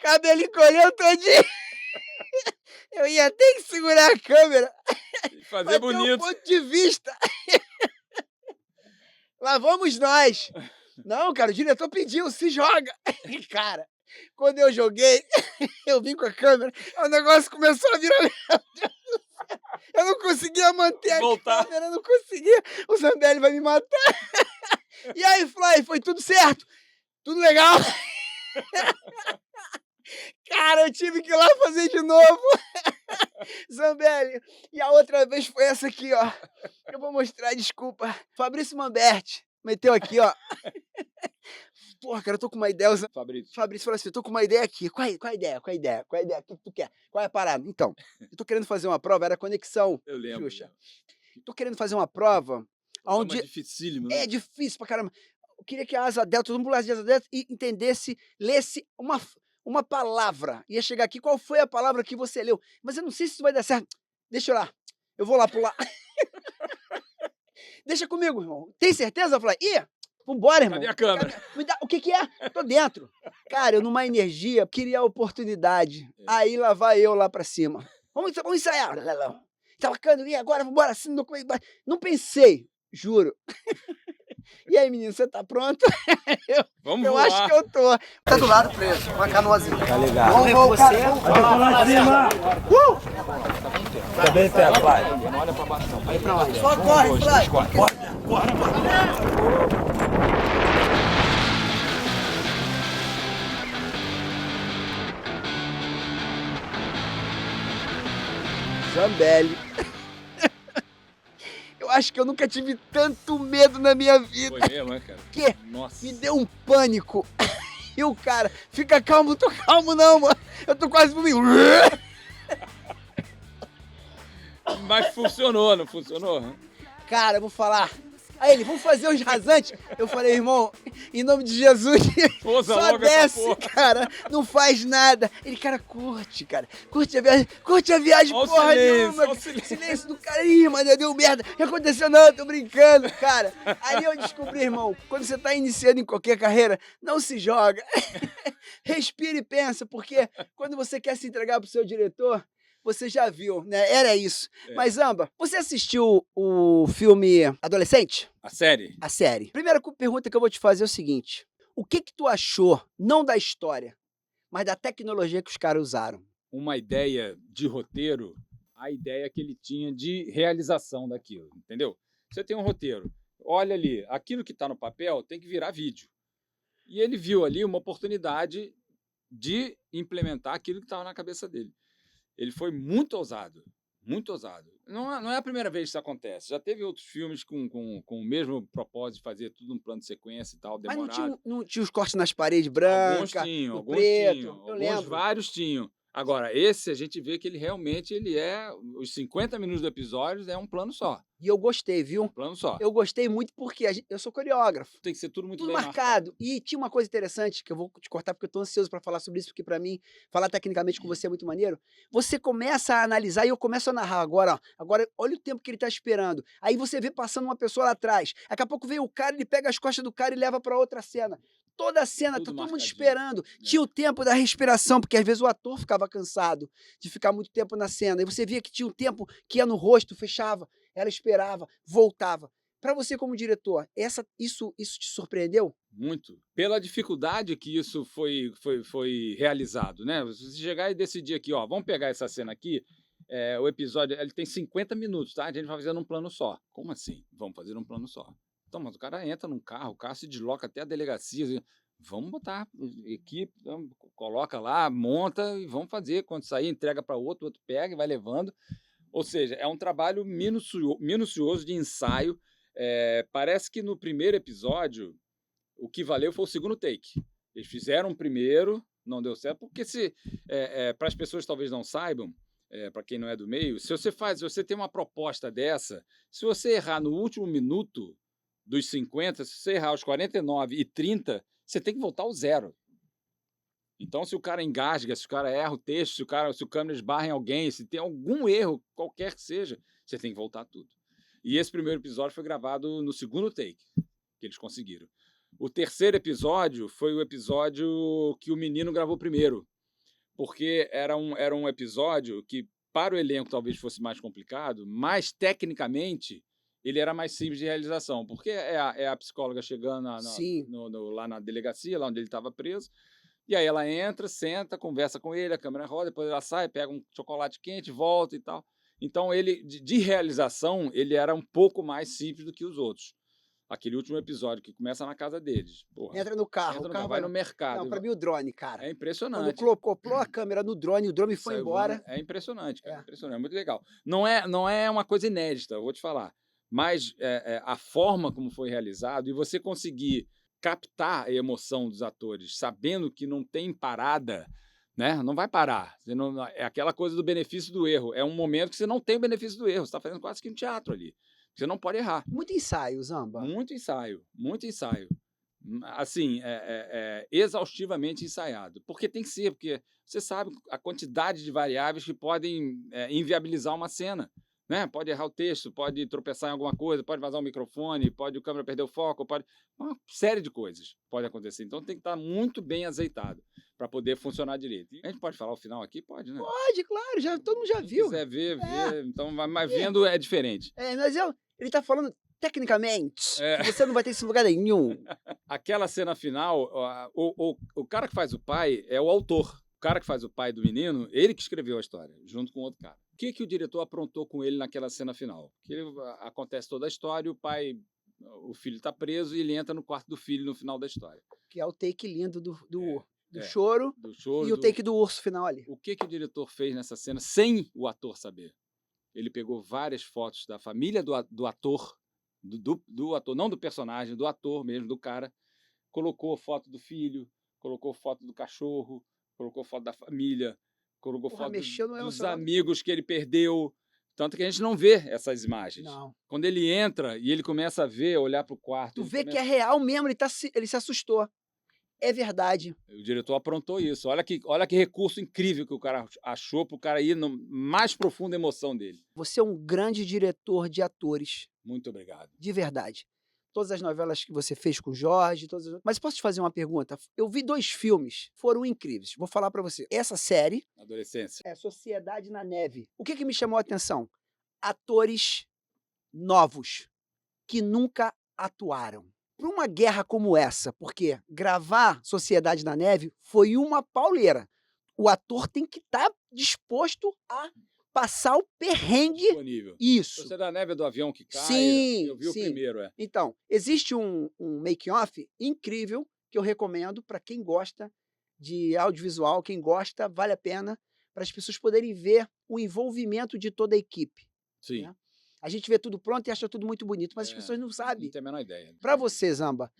Cabelo encolheu todinho. Eu ia ter que segurar a câmera. Fazer bonito. Um ponto de vista. Lá vamos nós. Não, cara, o diretor pediu, se joga. E, cara, quando eu joguei, eu vim com a câmera, o negócio começou a virar... Eu não conseguia manter a câmera, eu não conseguia. O Zambelli vai me matar. E aí, Fly, foi tudo certo? Tudo legal? Cara, eu tive que ir lá fazer de novo. Zambelli. E a outra vez foi essa aqui, ó. Eu vou mostrar, desculpa. Fabrício Mamberti meteu aqui, ó. Porra, cara, eu tô com uma ideia. Fabrício falou assim, eu tô com uma ideia aqui. Qual a ideia? O que tu quer? Qual é a parada? Então, eu tô querendo fazer uma prova, era conexão. Eu lembro. Xuxa. Tô querendo fazer uma prova onde... É dificílimo, né? É difícil pra caramba. Eu queria que a Asa Delta, todo mundo pulasse de Asa Delta e entendesse, lesse uma palavra. Ia chegar aqui, qual foi a palavra que você leu? Mas eu não sei se isso vai dar certo. Deixa eu lá. Eu vou lá pular. Deixa comigo, irmão. Tem certeza? Eu falei, vambora, irmão. Cadê a câmera? Me dá, o que é? Tô dentro. Cara, eu numa energia, queria a oportunidade. Aí lá vai eu lá pra cima. Vamos ensaiar. Tá bacana, e agora vambora. Assim, não pensei, juro. E aí, menino, você tá pronto? Vamos eu voar. acho que eu tô. Tá do lado preso, uma canoazinha. Tá ligado. Vamos você. Vai lá cima! Tá bem perto, vai. Olha pra baixo, não. Vai pra onde? Só corre, Fly. Zambelli. Eu acho que eu nunca tive tanto medo na minha vida. Foi mesmo, né, cara? Que? Nossa. Me deu um pânico. E o cara, fica calmo, não tô calmo não, mano. Eu tô quase vomitando. Mas funcionou, não funcionou? Cara, eu vou falar. Aí ele, vamos fazer os rasantes? Eu falei, irmão, em nome de Jesus, Pousa só logo essa desce, porra. cara, não faz nada. Ele, cara, curte a viagem, Ó o porra silêncio, nenhuma. ó o silêncio. Silêncio do cara, ih, mano, deu merda. O que aconteceu? Não, eu tô brincando, cara. Aí eu descobri, irmão, quando você tá iniciando em qualquer carreira, não se joga. Respira e pensa, porque quando você quer se entregar pro seu diretor, você já viu, né? Era isso. É. Mas, Amba, você assistiu o filme Adolescente? A série? A série. Primeira pergunta que eu vou te fazer é o seguinte. O que tu achou, não da história, mas da tecnologia que os caras usaram? Uma ideia de roteiro, a ideia que ele tinha de realização daquilo, entendeu? Você tem um roteiro, olha ali, aquilo que está no papel tem que virar vídeo. E ele viu ali uma oportunidade de implementar aquilo que estava na cabeça dele. Ele foi muito ousado, muito ousado. Não é a primeira vez que isso acontece. Já teve outros filmes com o mesmo propósito de fazer tudo num plano de sequência e tal, Mas demorado. não tinha os cortes nas paredes Alguns brancas, tinham, no alguns preto, tinham, eu alguns lembro. vários tinham. Agora, esse a gente vê que ele realmente os 50 minutos do episódio é um plano só. E eu gostei, Um viu? plano só. Eu gostei muito porque eu sou coreógrafo. Tem que ser tudo muito Tudo bem marcado. E tinha uma coisa interessante que eu vou te cortar porque eu tô ansioso pra falar sobre isso, porque pra mim, falar tecnicamente com você é muito maneiro. Você começa a analisar e eu começo a narrar agora, ó. Agora, olha o tempo que ele tá esperando. Aí você vê passando uma pessoa lá atrás. Daqui a pouco vem o cara, ele pega as costas do cara e leva pra outra cena. Toda a cena, Tudo tá todo mundo marcadinho. esperando. Tinha o tempo da respiração, porque às vezes o ator ficava cansado de ficar muito tempo na cena. E você via que tinha um tempo que ia no rosto, fechava, ela esperava, voltava. Pra você como diretor, isso te surpreendeu? Muito. Pela dificuldade que isso foi realizado, né? Você chegar e decidir aqui, ó, vamos pegar essa cena aqui, o episódio, ele tem 50 minutos, tá? A gente vai fazer num plano só. Como assim? Vamos fazer num plano só. Então, mas o cara entra num carro, o carro se desloca até a delegacia, assim, vamos botar equipe, coloca lá, monta e vamos fazer. Quando sair, entrega para o outro pega e vai levando. Ou seja, é um trabalho minucioso de ensaio. Parece que no primeiro episódio, o que valeu foi o segundo take. Eles fizeram o primeiro, não deu certo, porque para as pessoas talvez não saibam, para quem não é do meio, se você tem uma proposta dessa, se você errar no último minuto dos 50, se você errar os 49 e 30, você tem que voltar ao zero. Então, se o cara engasga, se o cara erra o texto, se o câmera esbarra em alguém, se tem algum erro, qualquer que seja, você tem que voltar tudo. E esse primeiro episódio foi gravado no segundo take, que eles conseguiram. O terceiro episódio foi o episódio que o menino gravou primeiro, porque era um episódio que, para o elenco, talvez fosse mais complicado, mas, tecnicamente, ele era mais simples de realização, porque é a psicóloga chegando lá na delegacia, lá onde ele estava preso, e aí ela entra, senta, conversa com ele, a câmera roda, depois ela sai, pega um chocolate quente, volta e tal. Então, ele de realização, ele era um pouco mais simples do que os outros. Aquele último episódio que começa na casa deles. Porra, Entra no carro, o carro vai no mercado. Não, pra mim o drone, cara. É impressionante. Quando acoplou a câmera no drone, o drone foi Saiu embora. voando. É impressionante, cara. Impressionante, é muito legal. Não é uma coisa inédita, eu vou te falar. Mas a forma como foi realizado e você conseguir captar a emoção dos atores, sabendo que não tem parada, né? Não vai parar. É aquela coisa do benefício do erro. É um momento que você não tem o benefício do erro. Você está fazendo quase que um teatro ali. Você não pode errar. Muito ensaio, Zamba. Muito ensaio, muito ensaio. Assim, exaustivamente ensaiado. Porque tem que ser, porque você sabe a quantidade de variáveis que podem inviabilizar uma cena. Né? Pode errar o texto, pode tropeçar em alguma coisa, pode vazar o microfone, pode o câmera perder o foco, uma série de coisas pode acontecer. Então tem que estar muito bem azeitado para poder funcionar direito. A gente pode falar o final aqui? Pode, né? Pode, claro, todo mundo já Se viu. quiser ver, então, mas vendo é diferente. Mas ele tá falando tecnicamente, que você não vai ter isso em lugar nenhum. Aquela cena final, o cara que faz o pai é o autor. O cara que faz o pai do menino, ele que escreveu a história, junto com outro cara. O que o diretor aprontou com ele naquela cena final? Acontece toda a história, o filho está preso e ele entra no quarto do filho no final da história. Que é o take lindo do choro do choro e o take do urso final ali. O que o diretor fez nessa cena sem o ator saber? ele pegou várias fotos da família do ator, do ator, não do personagem, do ator mesmo, do cara, colocou foto do filho, colocou foto do cachorro, colocou foto da família, colocou Porra, foto mexeu no dos relacionamento. amigos que ele perdeu. Tanto que a gente não vê essas imagens. Não. Quando ele entra e ele começa a ver, olhar para o quarto. Tu ele vê que começa- é real mesmo, ele se assustou. É verdade. O diretor aprontou isso. Olha que recurso incrível que o cara achou para o cara ir na mais profunda emoção dele. Você é um grande diretor de atores, Muito obrigado. de verdade. Todas as novelas que você fez com o Jorge, mas posso te fazer uma pergunta? Eu vi 2 filmes, foram incríveis. Vou falar pra você. Essa série Adolescência. é Sociedade na Neve. O que me chamou a atenção? Atores novos que nunca atuaram. Para uma guerra como essa, porque gravar Sociedade na Neve foi uma pauleira. O ator tem que estar disposto a passar o perrengue. Disponível. Isso. Você da neve do avião que cai. Sim, Eu vi o sim. primeiro, é. Então, existe um make-off incrível que eu recomendo para quem gosta de audiovisual, quem gosta, vale a pena, para as pessoas poderem ver o envolvimento de toda a equipe. Sim. Né? A gente vê tudo pronto e acha tudo muito bonito, mas as pessoas não Não sabem. tem a menor ideia. Para você, Zamba,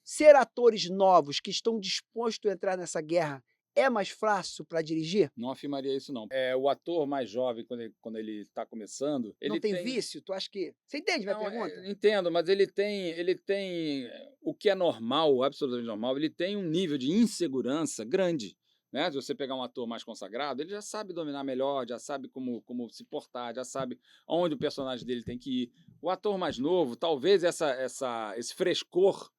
ser atores novos que estão dispostos a entrar nessa guerra é mais fácil para dirigir? Não afirmaria isso, não. O ator mais jovem, quando ele está começando, ele Não tem vício? Tu acha que... Você entende minha Não, pergunta? entendo, mas ele tem o que é normal, absolutamente normal, ele tem um nível de insegurança grande. Né? Se você pegar um ator mais consagrado, ele já sabe dominar melhor, já sabe como se portar, já sabe onde o personagem dele tem que ir. O ator mais novo, talvez esse frescor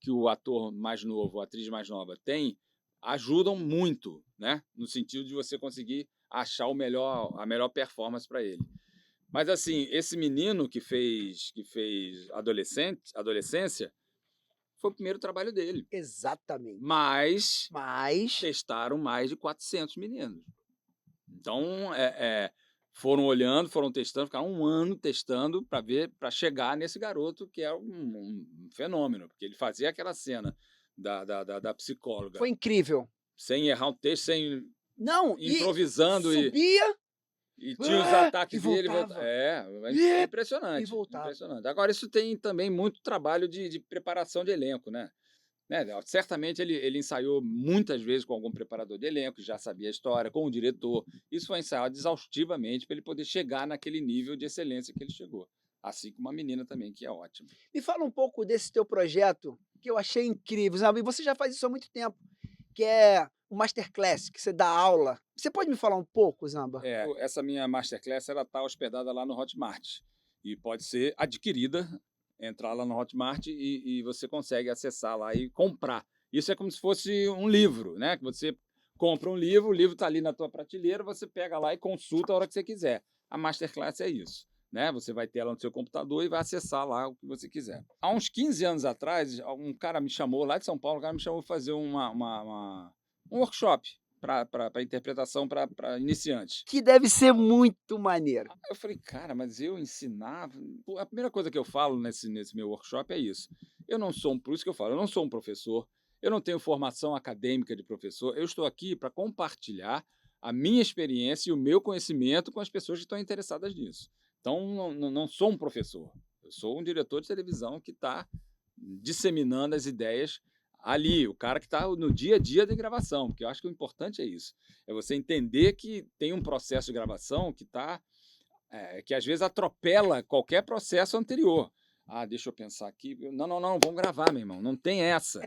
que o ator mais novo, a atriz mais nova tem, ajudam muito, né? No sentido de você conseguir achar a melhor performance para ele. Mas assim, esse menino que fez adolescência, foi o primeiro trabalho dele. Exatamente. Mas Mas... testaram mais de 400 meninos. Então, foram olhando, foram testando, ficaram um ano testando para chegar nesse garoto que é um fenômeno, porque ele fazia aquela cena da psicóloga. Foi incrível. Sem errar um texto, sem Não, improvisando subia e tinha os ataques e dele. voltava. É impressionante. E voltava. Impressionante. Agora, isso tem também muito trabalho de preparação de elenco, né? Certamente ele ensaiou muitas vezes com algum preparador de elenco, já sabia a história, com o diretor. Isso foi ensaiado exaustivamente para ele poder chegar naquele nível de excelência que ele chegou. Assim como uma menina também, que é ótima. Me fala um pouco desse teu projeto, que eu achei incrível, sabe? E você já faz isso há muito tempo, que é o Masterclass, que você dá aula. Você pode me falar um pouco, Zamba? Essa minha Masterclass está hospedada lá no Hotmart e pode ser adquirida, entrar lá no Hotmart e você consegue acessar lá e comprar. Isso é como se fosse um livro, né? Que você compra um livro, o livro está ali na tua prateleira, você pega lá e consulta a hora que você quiser. A Masterclass é isso. Né? Você vai ter ela no seu computador e vai acessar lá o que você quiser. Há uns 15 anos atrás, um cara me chamou, lá de São Paulo, para fazer um workshop para interpretação para iniciantes. Que deve ser muito maneiro. Eu falei, cara, mas eu ensinava... A primeira coisa que eu falo nesse meu workshop é isso. Por isso que eu falo, eu não sou um professor, eu não tenho formação acadêmica de professor, eu estou aqui para compartilhar a minha experiência e o meu conhecimento com as pessoas que estão interessadas nisso. Então, não sou um professor, eu sou um diretor de televisão que está disseminando as ideias ali, o cara que está no dia a dia de gravação, porque eu acho que o importante é isso, é você entender que tem um processo de gravação que às vezes atropela qualquer processo anterior. Deixa eu pensar aqui, não, vamos gravar, meu irmão, não tem essa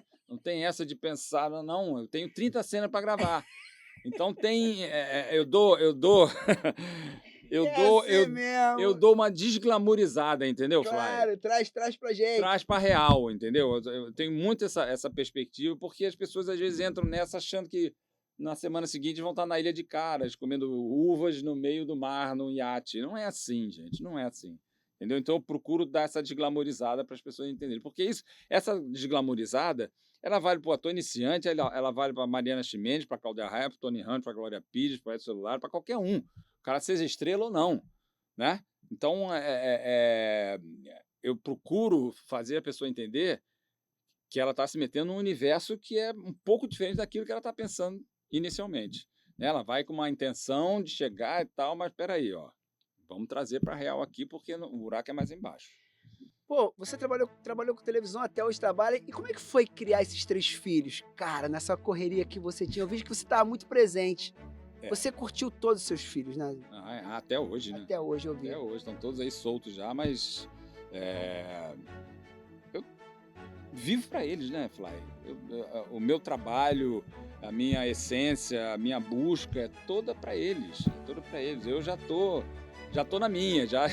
de pensar, não, eu tenho 30 cenas para gravar, então eu dou eu dou uma desglamorizada, entendeu, Flávio? Claro, traz pra gente. Traz pra real, entendeu? Eu tenho muito essa perspectiva, porque as pessoas às vezes entram nessa achando que na semana seguinte vão estar na Ilha de Caras, comendo uvas no meio do mar, num iate. Não é assim, gente, não é assim. Entendeu? Então eu procuro dar essa desglamorizada para as pessoas entenderem. Porque essa desglamorizada, ela vale para o ator iniciante, ela vale para Mariana Ximenes, para Cláudia Raia, para Tony Hunt, para Glória Pires, para Edson Celular, para qualquer um. O cara seja estrela ou não, né? Então, eu procuro fazer a pessoa entender que ela está se metendo num universo que é um pouco diferente daquilo que ela está pensando inicialmente. Ela vai com uma intenção de chegar e tal, mas espera aí, ó, vamos trazer para real aqui, porque o buraco é mais embaixo. Pô, você trabalhou com televisão, até hoje trabalha. E como é que foi criar esses 3 filhos? Cara, nessa correria que você tinha, eu vi que você estava muito presente. É. Você curtiu todos os seus filhos, né? Até hoje, né? Até hoje eu vi. Até hoje, estão todos aí soltos já, mas eu vivo para eles, né, Fly? O meu trabalho, a minha essência, a minha busca é toda para eles, Eu já tô na minha, já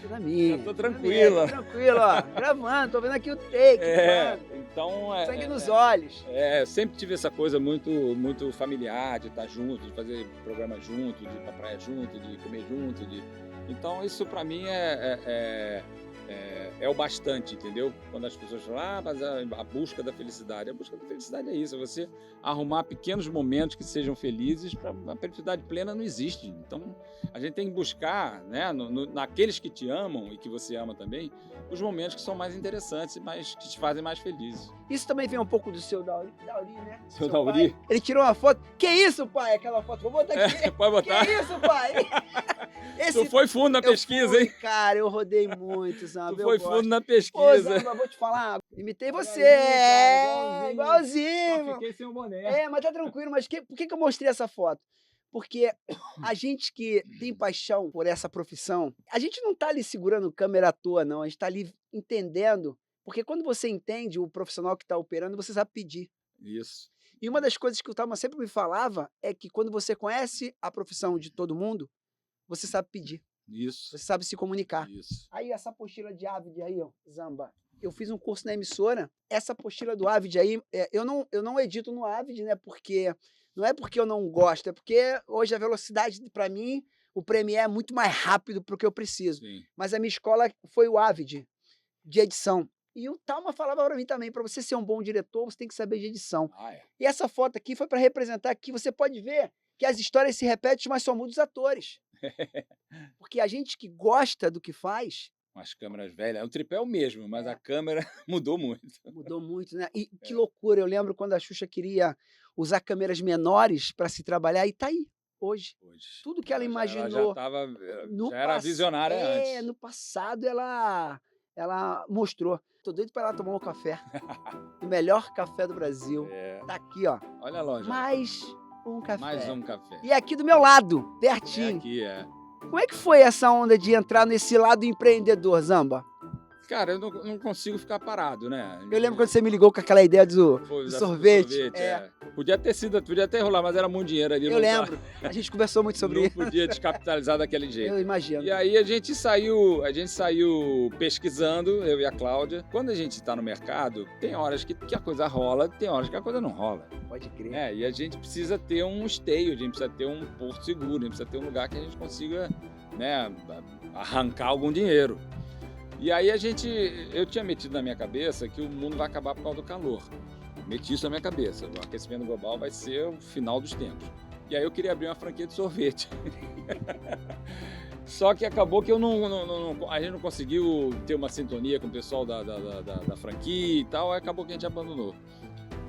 Tô na minha. Já tô tranquila. Tô tranquilo, ó. Gravando, tô vendo aqui o take. mano. Então Sangue nos olhos. eu sempre tive essa coisa muito, muito familiar, de estar junto, de fazer programa junto, de ir pra praia junto, de comer junto. Então isso para mim é o bastante, entendeu? Quando as pessoas falam, mas a busca da felicidade. A busca da felicidade é isso, é você arrumar pequenos momentos que sejam felizes. A felicidade plena não existe. Então, a gente tem que buscar, né, naqueles que te amam e que você ama também, os momentos que são mais interessantes e que te fazem mais felizes. Isso também vem um pouco do seu Dauri, né? Seu Dauri? Pai. Ele tirou uma foto. Que isso, pai? Aquela foto. Vou botar aqui. Pode botar. Que isso, pai? Tu foi fundo na pesquisa, hein? Cara, eu rodei muito, Zamba. Tu foi fundo na Ô, pesquisa. Zamba, vou te falar. Imitei você. Cara, Igualzinho. Só fiquei sem o boné. Mas tá tranquilo. Mas por que eu mostrei essa foto? Porque a gente que tem paixão por essa profissão, a gente não tá ali segurando câmera à toa, não. A gente tá ali entendendo. Porque quando você entende o profissional que tá operando, você sabe pedir. Isso. E uma das coisas que o Thalma sempre me falava é que quando você conhece a profissão de todo mundo, você sabe pedir. Isso. Você sabe se comunicar. Isso. Aí essa apostila de Avid aí, ó, Zamba. Eu fiz um curso na emissora. Essa apostila do Avid aí, eu não edito no Avid, né? Porque não é porque eu não gosto, é porque hoje a velocidade para mim, o Premiere é muito mais rápido pro que eu preciso. Sim. Mas a minha escola foi o Avid de edição. E o Thalma falava para mim também, para você ser um bom diretor, você tem que saber de edição. E essa foto aqui foi para representar que você pode ver que as histórias se repetem, mas só mudam os atores. Porque a gente que gosta do que faz... Umas câmeras velhas. O tripé é o mesmo, mas a câmera mudou muito. Mudou muito, né? E que loucura. Eu lembro quando a Xuxa queria usar câmeras menores para se trabalhar e tá aí, hoje. Tudo que ela imaginou... Já era visionária antes. No passado ela mostrou. Tô doido para ela tomar um café. O melhor café do Brasil. Tá aqui, ó. Olha a loja. Mais um café. Mais um café. E aqui do meu lado, pertinho. Aqui, Como é que foi essa onda de entrar nesse lado empreendedor, Zamba? Cara, eu não consigo ficar parado, né? Eu lembro quando você me ligou com aquela ideia do sorvete. Podia ter rolado, mas era muito dinheiro ali. Eu lembro. A gente conversou muito sobre isso. Não podia descapitalizar daquele jeito. Eu imagino. E aí a gente saiu pesquisando, eu e a Cláudia. Quando a gente tá no mercado, tem horas que a coisa rola, tem horas que a coisa não rola. Pode crer. E a gente precisa ter um esteio, a gente precisa ter um porto seguro, a gente precisa ter um lugar que a gente consiga, né, arrancar algum dinheiro. E aí eu tinha metido na minha cabeça que o mundo vai acabar por causa do calor. Meti isso na minha cabeça. O aquecimento global vai ser o final dos tempos. E aí eu queria abrir uma franquia de sorvete. Só que acabou que a gente não conseguiu ter uma sintonia com o pessoal da franquia e tal, aí acabou que a gente abandonou.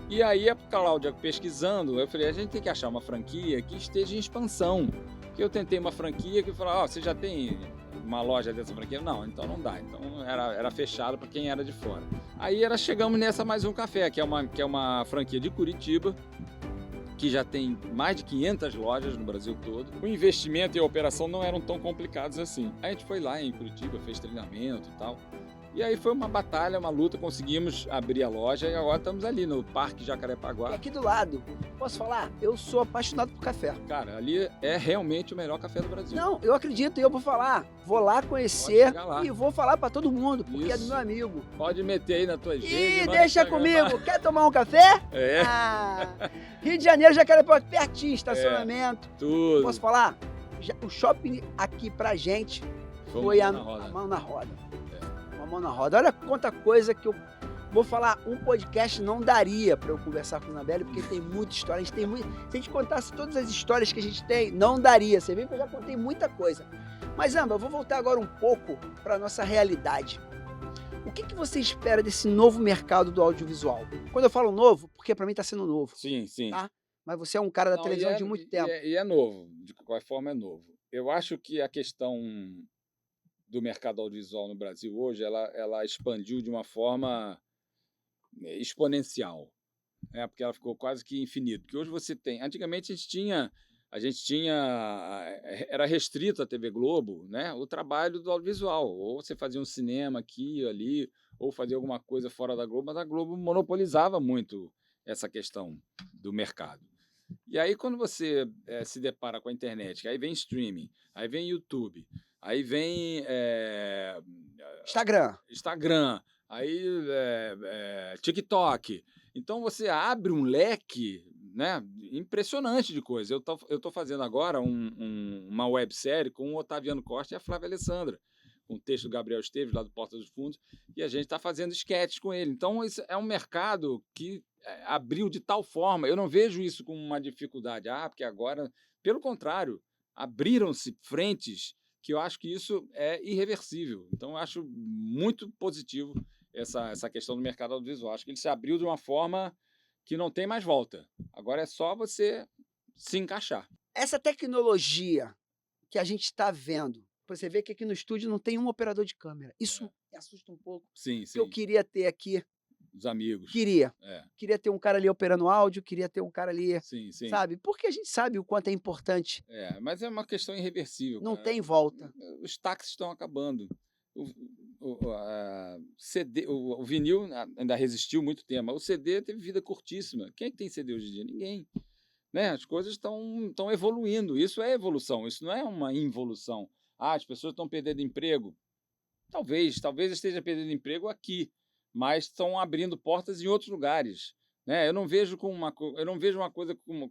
E aí a Cláudia pesquisando, eu falei, a gente tem que achar uma franquia que esteja em expansão. Porque eu tentei uma franquia que falou, você já tem uma loja dessa franquia? Não, então não dá. Então era fechado para quem era de fora. Aí chegamos nessa Mais Um Café, que é uma franquia de Curitiba, que já tem mais de 500 lojas no Brasil todo. O investimento e a operação não eram tão complicados assim. Aí a gente foi lá em Curitiba, fez treinamento e tal. E aí foi uma batalha, uma luta, conseguimos abrir a loja e agora estamos ali no Parque Jacarepaguá. E aqui do lado, posso falar? Eu sou apaixonado por café. Cara, ali é realmente o melhor café do Brasil. Não, eu acredito e eu vou falar. Vou lá conhecer lá. e vou falar pra todo mundo, porque é do meu amigo. Pode meter aí na tua gente. E deixa comigo. Quer tomar um café? Rio de Janeiro, Jacarepaguá, pertinho, estacionamento. Tudo. Posso falar? O shopping aqui pra gente foi a mão na roda. Uma mão na roda. Olha quanta coisa que eu vou falar. Um podcast não daria pra eu conversar com o Nabelli, porque tem muita história. Se a gente contasse todas as histórias que a gente tem, não daria. Você vê que eu já contei muita coisa. Mas, Zamba, eu vou voltar agora um pouco pra nossa realidade. O que você espera desse novo mercado do audiovisual? Quando eu falo novo, porque pra mim tá sendo novo. Sim. Tá? Mas você é um cara da televisão de muito tempo. E é novo, de qualquer forma é novo. eu acho que a questão do mercado audiovisual no Brasil hoje, ela expandiu de uma forma exponencial, né? Porque ela ficou quase que infinita. Porque hoje você tem. Antigamente era restrito à TV Globo, né? O trabalho do audiovisual. Ou você fazia um cinema aqui, ali, ou fazia alguma coisa fora da Globo, mas a Globo monopolizava muito essa questão do mercado. E aí, quando você se depara com a internet, que aí vem streaming, aí vem YouTube, aí vem Instagram. aí TikTok. Então você abre um leque, né, impressionante de coisa. Eu tô fazendo agora uma websérie com o Otaviano Costa e a Flávia Alessandra, com o texto do Gabriel Esteves, lá do Porta dos Fundos, e a gente está fazendo sketches com ele. Então, isso é um mercado que abriu de tal forma, eu não vejo isso como uma dificuldade, porque agora, pelo contrário, abriram-se frentes que eu acho que isso é irreversível. Então, eu acho muito positivo essa questão do mercado audiovisual. Acho que ele se abriu de uma forma que não tem mais volta. Agora é só você se encaixar. Essa tecnologia que a gente está vendo, você vê que aqui no estúdio não tem um operador de câmera. Isso me assusta um pouco. Sim, Que eu sim. queria ter aqui. Os amigos. Queria. É, Queria ter um cara ali operando áudio, queria ter um cara ali, sim, sim. sabe? Porque a gente sabe o quanto é importante. Mas é uma questão irreversível, Não cara. tem volta. Os táxis estão acabando. CD, o vinil ainda resistiu muito tempo, mas o CD teve vida curtíssima. Quem é que tem CD hoje em dia? Ninguém. Né? As coisas estão evoluindo. Isso é evolução, isso não é uma involução. As pessoas estão perdendo emprego. Talvez esteja perdendo emprego aqui, mas estão abrindo portas em outros lugares. Né? Eu não vejo uma coisa como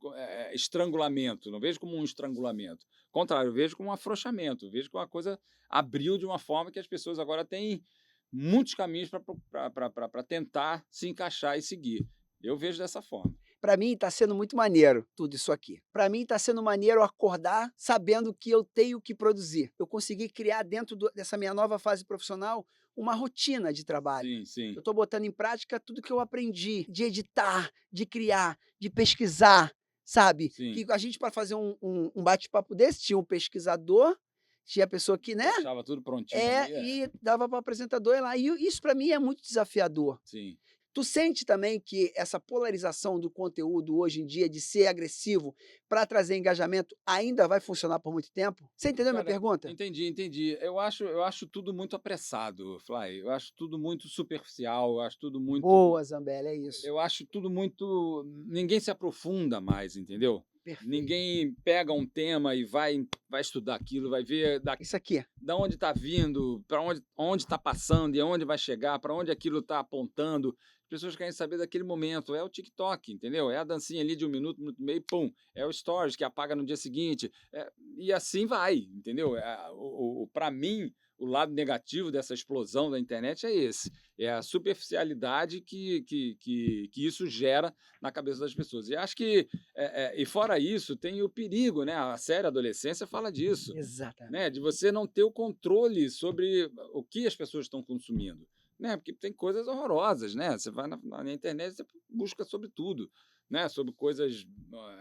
estrangulamento, não vejo como um estrangulamento. Ao contrário, eu vejo como um afrouxamento, eu vejo que uma coisa abriu de uma forma que as pessoas agora têm muitos caminhos para tentar se encaixar e seguir. Eu vejo dessa forma. Para mim está sendo muito maneiro tudo isso aqui. Para mim está sendo maneiro acordar sabendo que eu tenho que produzir. Eu consegui criar dentro dessa minha nova fase profissional uma rotina de trabalho. Sim, sim. Eu estou botando em prática tudo que eu aprendi de editar, de criar, de pesquisar, sabe? Sim. Que a gente, para fazer um bate-papo desse, tinha um pesquisador, tinha a pessoa que, né? Deixava tudo prontinho. ali, E dava para o apresentador ir lá. E isso para mim é muito desafiador. Sim. Tu sente também que essa polarização do conteúdo hoje em dia de ser agressivo para trazer engajamento ainda vai funcionar por muito tempo? Você entendeu a minha Cara, pergunta? Entendi. Eu acho tudo muito apressado, Fly. Eu acho tudo muito superficial, eu acho tudo muito. Boa, Zambelli, é isso. Eu acho tudo muito. Ninguém se aprofunda mais, entendeu? Perfeito. Ninguém pega um tema e vai estudar aquilo, vai ver Isso aqui. da onde está vindo, para onde está passando e aonde vai chegar, para onde aquilo está apontando. As pessoas querem saber daquele momento. É o TikTok, entendeu? É a dancinha ali de 1 minuto, 1 minuto e meio, pum. É o Stories que apaga no dia seguinte. E assim vai, entendeu? Para mim, o lado negativo dessa explosão da internet é esse. É a superficialidade que isso gera na cabeça das pessoas. E acho que, e fora isso, tem o perigo, né? A série Adolescência fala disso. Exatamente. Né? De você não ter o controle sobre o que as pessoas estão consumindo. Né? Porque tem coisas horrorosas, né? Você vai na internet, você busca sobre tudo, né? Sobre coisas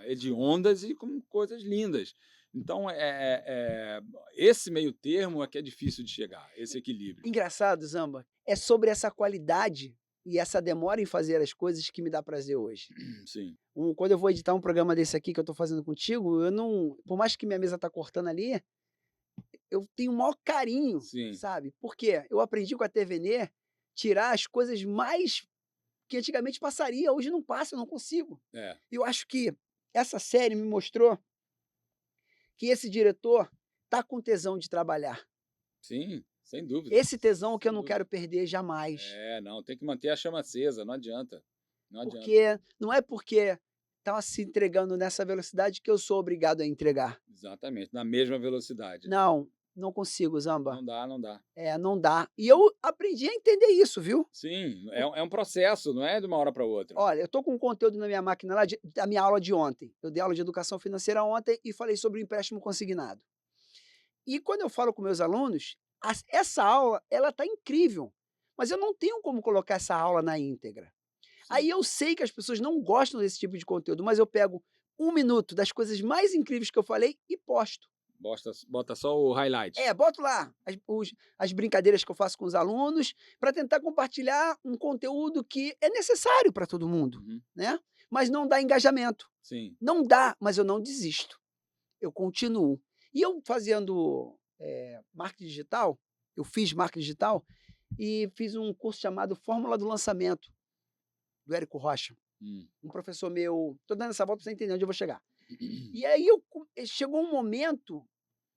hediondas e como coisas lindas. Então, esse meio termo é que é difícil de chegar, esse equilíbrio. Engraçado, Zamba, é sobre essa qualidade e essa demora em fazer as coisas que me dá prazer hoje. Sim. Quando eu vou editar um programa desse aqui que eu estou fazendo contigo, eu não, por mais que minha mesa tá cortando ali, eu tenho o maior carinho, Sim. sabe? Porque eu aprendi com a TVN tirar as coisas mais que antigamente passaria, hoje não passa, eu não consigo. Eu acho que essa série me mostrou que esse diretor tá com tesão de trabalhar. Sim, sem dúvida. Esse tesão que eu Sem não dúvida. quero perder jamais. Não, tem que manter a chama acesa, não adianta. Não adianta. Porque não é porque tá se entregando nessa velocidade que eu sou obrigado a entregar. Exatamente, na mesma velocidade. Não consigo, Zamba. Não dá. Não dá. E eu aprendi a entender isso, viu? Sim, é um processo, não é de uma hora para outra. Olha, eu tô com um conteúdo na minha máquina lá da minha aula de ontem. Eu dei aula de educação financeira ontem e falei sobre o empréstimo consignado. E quando eu falo com meus alunos, essa aula, ela tá incrível, mas eu não tenho como colocar essa aula na íntegra. Aí eu sei que as pessoas não gostam desse tipo de conteúdo, mas eu pego 1 minuto das coisas mais incríveis que eu falei e posto. Bota só o highlight. Boto lá as brincadeiras que eu faço com os alunos para tentar compartilhar um conteúdo que é necessário para todo mundo, Uhum. né? Mas não dá engajamento. Sim. Não dá, mas eu não desisto. Eu continuo. E eu fazendo marketing digital, eu fiz marketing digital e fiz um curso chamado Fórmula do Lançamento, do Érico Rocha. Um professor meu, tô dando essa volta para você entender onde eu vou chegar. E aí chegou um momento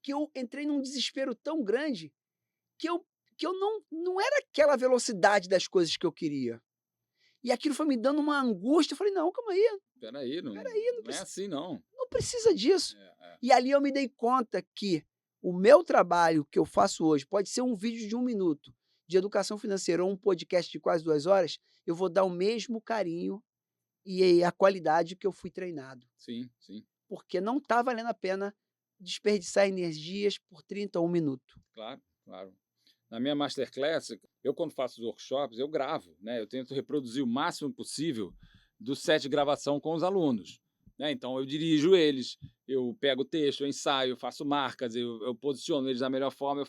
que eu entrei num desespero tão grande que eu não era aquela velocidade das coisas que eu queria. E aquilo foi me dando uma angústia. Eu falei, não, calma aí, Peraí, não é assim, não. não precisa disso. E ali eu me dei conta que o meu trabalho que eu faço hoje pode ser um vídeo de 1 minuto de educação financeira ou um podcast de quase 2 horas, eu vou dar o mesmo carinho e a qualidade que eu fui treinado. Sim, sim. Porque não está valendo a pena desperdiçar energias por 30 ou 1 minuto. Claro, claro. Na minha masterclass, eu quando faço os workshops, eu gravo, né? Eu tento reproduzir o máximo possível do set de gravação com os alunos, né? Então eu dirijo eles, eu pego o texto, eu ensaio, eu faço marcas, eu posiciono eles da melhor forma,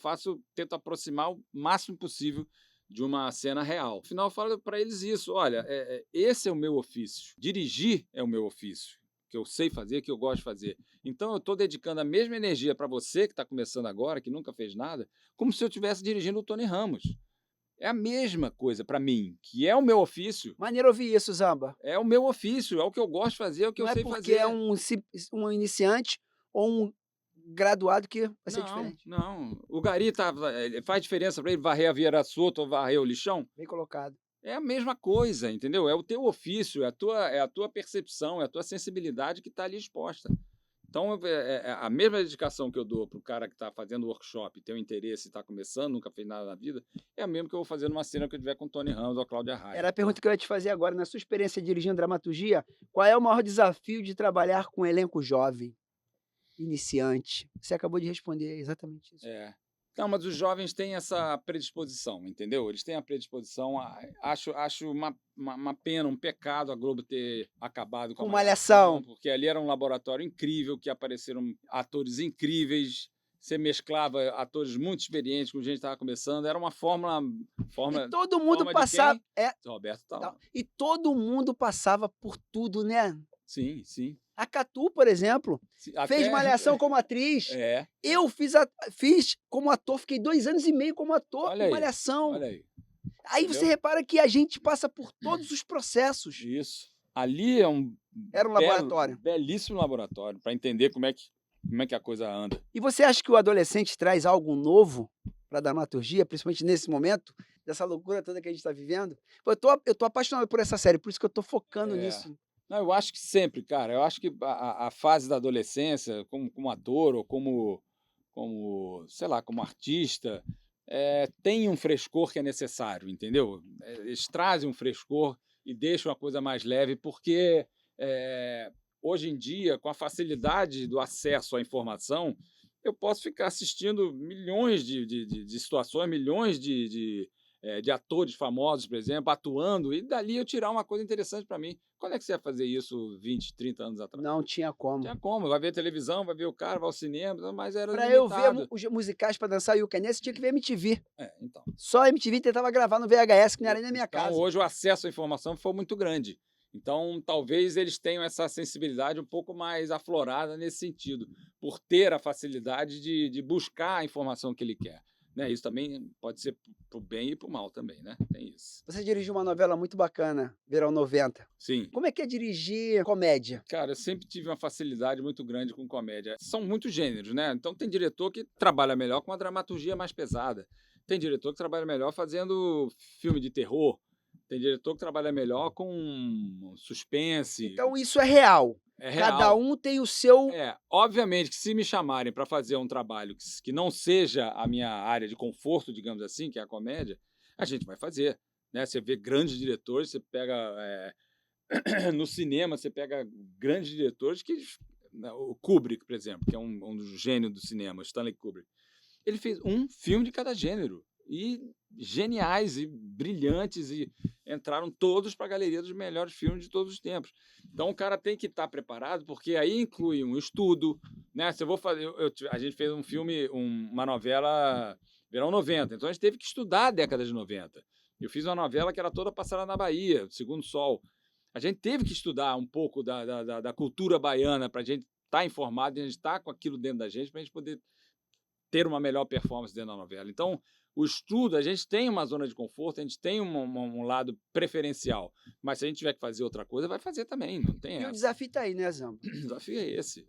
tento aproximar o máximo possível de uma cena real. Afinal, eu falo para eles isso, olha, esse é o meu ofício, dirigir é o meu ofício, que eu sei fazer, que eu gosto de fazer. Então eu estou dedicando a mesma energia para você que está começando agora, que nunca fez nada, como se eu estivesse dirigindo o Tony Ramos. É a mesma coisa para mim, que é o meu ofício. Maneiro ouvir isso, Zamba. É o meu ofício, é o que eu gosto de fazer, é o que eu sei fazer. Não é porque é um iniciante ou um graduado que vai ser diferente. Não, o gari faz diferença para ele varrer a vieira solta ou varrer o lixão? Bem colocado. É a mesma coisa, entendeu? É o teu ofício, é a tua percepção, é a tua sensibilidade que está ali exposta. Então, a mesma dedicação que eu dou para o cara que está fazendo workshop, tem um interesse, está começando, nunca fez nada na vida, é a mesma que eu vou fazer numa cena que eu tiver com o Tony Ramos ou a Cláudia Raia. Era a pergunta que eu ia te fazer agora. Na sua experiência dirigindo dramaturgia, qual é o maior desafio de trabalhar com um elenco jovem, iniciante? Você acabou de responder exatamente isso. Não, mas os jovens têm essa predisposição, entendeu? Eles têm a predisposição. Acho uma pena, um pecado a Globo ter acabado com a Malhação. Porque ali era um laboratório incrível, que apareceram atores incríveis. Você mesclava atores muito experientes com gente que estava começando. Era uma fórmula E todo mundo passava. Roberto Tal. E todo mundo passava por tudo, né? Sim, sim. A Catu, por exemplo, fez Malhação como atriz. Eu fiz como ator, fiquei 2 anos e meio como ator em Malhação. Olha aí. Aí você repara que a gente passa por todos os processos. Isso. Ali Era um laboratório. Belíssimo laboratório, para entender como é que a coisa anda. E você acha que o adolescente traz algo novo para a dramaturgia, principalmente nesse momento, dessa loucura toda que a gente está vivendo? Eu tô apaixonado por essa série, por isso que eu tô focando nisso. Não, eu acho que sempre, cara. Eu acho que a fase da adolescência, como ator ou como sei lá, como artista, tem um frescor que é necessário, entendeu? Eles trazem um frescor e deixam a coisa mais leve, porque hoje em dia, com a facilidade do acesso à informação, eu posso ficar assistindo milhões de situações, milhões de atores famosos, por exemplo, atuando, e dali eu tirar uma coisa interessante para mim. Quando é que você ia fazer isso 20, 30 anos atrás? Não tinha como. Tinha como. Vai ver televisão, vai ver o cara, vai ao cinema, mas era pra limitado. Eu ver os musicais para dançar e o Kenesse, tinha que ver MTV. Então. Só a MTV tentava gravar no VHS, que não era nem na minha casa. Hoje o acesso à informação foi muito grande. Então, talvez eles tenham essa sensibilidade um pouco mais aflorada nesse sentido, por ter a facilidade de buscar a informação que ele quer. Né? Isso também pode ser pro bem e pro mal também, né? Tem isso. Você dirigiu uma novela muito bacana, Verão 90. Sim. Como é que é dirigir comédia? Cara, eu sempre tive uma facilidade muito grande com comédia. São muitos gêneros, né? Então tem diretor que trabalha melhor com uma dramaturgia mais pesada. Tem diretor que trabalha melhor fazendo filme de terror. Tem diretor que trabalha melhor com suspense. Então isso é real. Cada um tem o seu... Obviamente que se me chamarem para fazer um trabalho que não seja a minha área de conforto, digamos assim, que é a comédia, a gente vai fazer. Né? Você vê grandes diretores, você pega... no cinema, você pega grandes diretores que... O Kubrick, por exemplo, que é um dos gênios do cinema, Stanley Kubrick. Ele fez um filme de cada gênero. E geniais e brilhantes e entraram todos para a galeria dos melhores filmes de todos os tempos. Então o cara tem que estar preparado, porque aí inclui um estudo, né? Se eu vou fazer, a gente fez um filme, uma novela Verão 90, então a gente teve que estudar a década de 90. Eu fiz uma novela que era toda passada na Bahia, Segundo Sol. A gente teve que estudar um pouco da cultura baiana para a gente estar informado, e a gente estar com aquilo dentro da gente, para a gente poder ter uma melhor performance dentro da novela. Então, o estudo, a gente tem uma zona de conforto, a gente tem um lado preferencial, mas se a gente tiver que fazer outra coisa, vai fazer também, não tem E essa. o desafio tá aí, né, Zamba? O desafio é esse,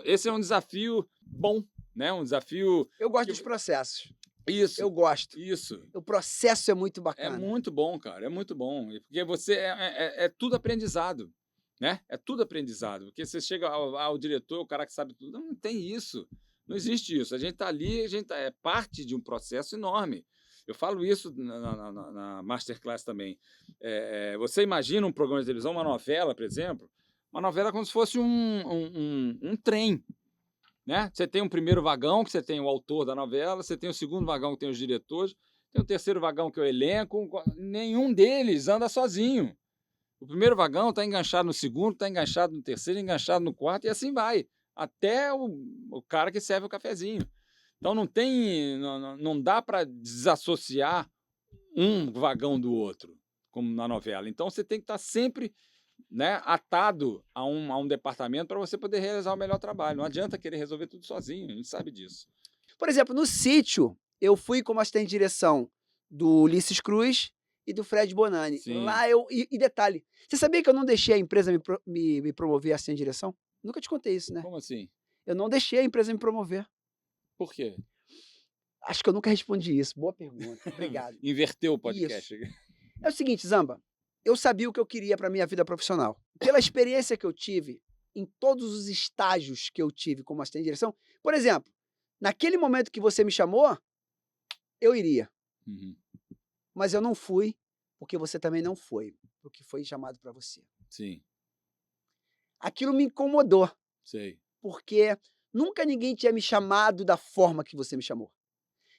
Esse é um desafio bom, né? Um desafio... Eu gosto dos processos. Isso, Eu gosto. isso. O processo é muito É bacana. muito bom, cara, é muito bom. Porque você é tudo aprendizado, né? É tudo aprendizado. Porque você chega ao diretor, o cara que sabe tudo, não tem isso. Não existe isso. A gente está ali, é parte de um processo enorme. Eu falo isso na Masterclass também. Você imagina um programa de televisão, uma novela, por exemplo, uma novela como se fosse um trem. Né? Você tem um primeiro vagão, que você tem o autor da novela, você tem o segundo vagão, que tem os diretores, tem o terceiro vagão, que é o elenco. Nenhum deles anda sozinho. O primeiro vagão está enganchado no segundo, está enganchado no terceiro, enganchado no quarto, e assim vai, até o cara que serve o cafezinho. Então não dá para desassociar um vagão do outro, como na novela. Então você tem que estar sempre, né, atado a um departamento para você poder realizar o melhor trabalho. Não adianta querer resolver tudo sozinho, a gente sabe disso. Por exemplo, no Sítio, eu fui como assistente de direção do Ulisses Cruz e do Fred Bonani. Sim. Lá e detalhe, você sabia que eu não deixei a empresa me promover assistente de direção? Nunca te contei isso, né? Como assim? Eu não deixei a empresa me promover. Por quê? Acho que eu nunca respondi isso. Boa pergunta. Obrigado. Inverteu o podcast. É o seguinte, Zamba, eu sabia o que eu queria para minha vida profissional. Pela experiência que eu tive, em todos os estágios que eu tive como assistente de direção, por exemplo, naquele momento que você me chamou, eu iria. Uhum. Mas eu não fui, porque você também não foi, porque foi chamado para você. Sim, Aquilo me incomodou, sei. porque nunca ninguém tinha me chamado da forma que você me chamou.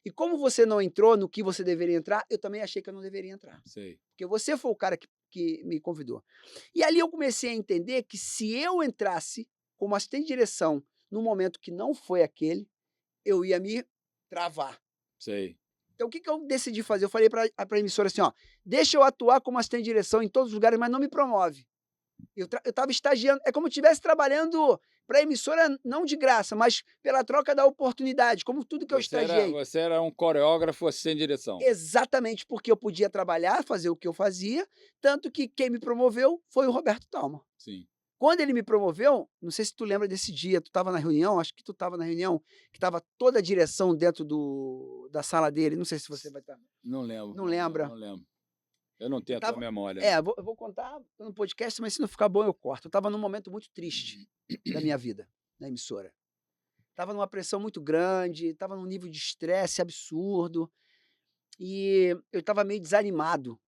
E como você não entrou no que você deveria entrar, eu também achei que eu não deveria entrar. Sei. Porque você foi o cara que me convidou. E ali eu comecei a entender que se eu entrasse como assistente de direção num momento que não foi aquele, eu ia me travar. Sei. Então, o que eu decidi fazer? Eu falei para a emissora assim, ó, deixa eu atuar como assistente de direção em todos os lugares, mas não me promove. Eu estava estagiando, é como se eu estivesse trabalhando para a emissora, não de graça, mas pela troca da oportunidade, como tudo que eu estagiei. Você era um coreógrafo sem direção. Exatamente, porque eu podia trabalhar, fazer o que eu fazia, tanto que quem me promoveu foi o Roberto Talma. Sim. Quando ele me promoveu, não sei se tu lembra desse dia, tu estava na reunião, acho que tu estava na reunião, que estava toda a direção dentro da sala dele, não sei se você vai estar. Não lembro. Não lembra? Não lembro. Eu não tenho a tua memória. Eu vou contar no podcast, mas se não ficar bom eu corto. Eu estava num momento muito triste da minha vida, na emissora. Estava numa pressão muito grande, estava num nível de estresse absurdo, e eu estava meio desanimado.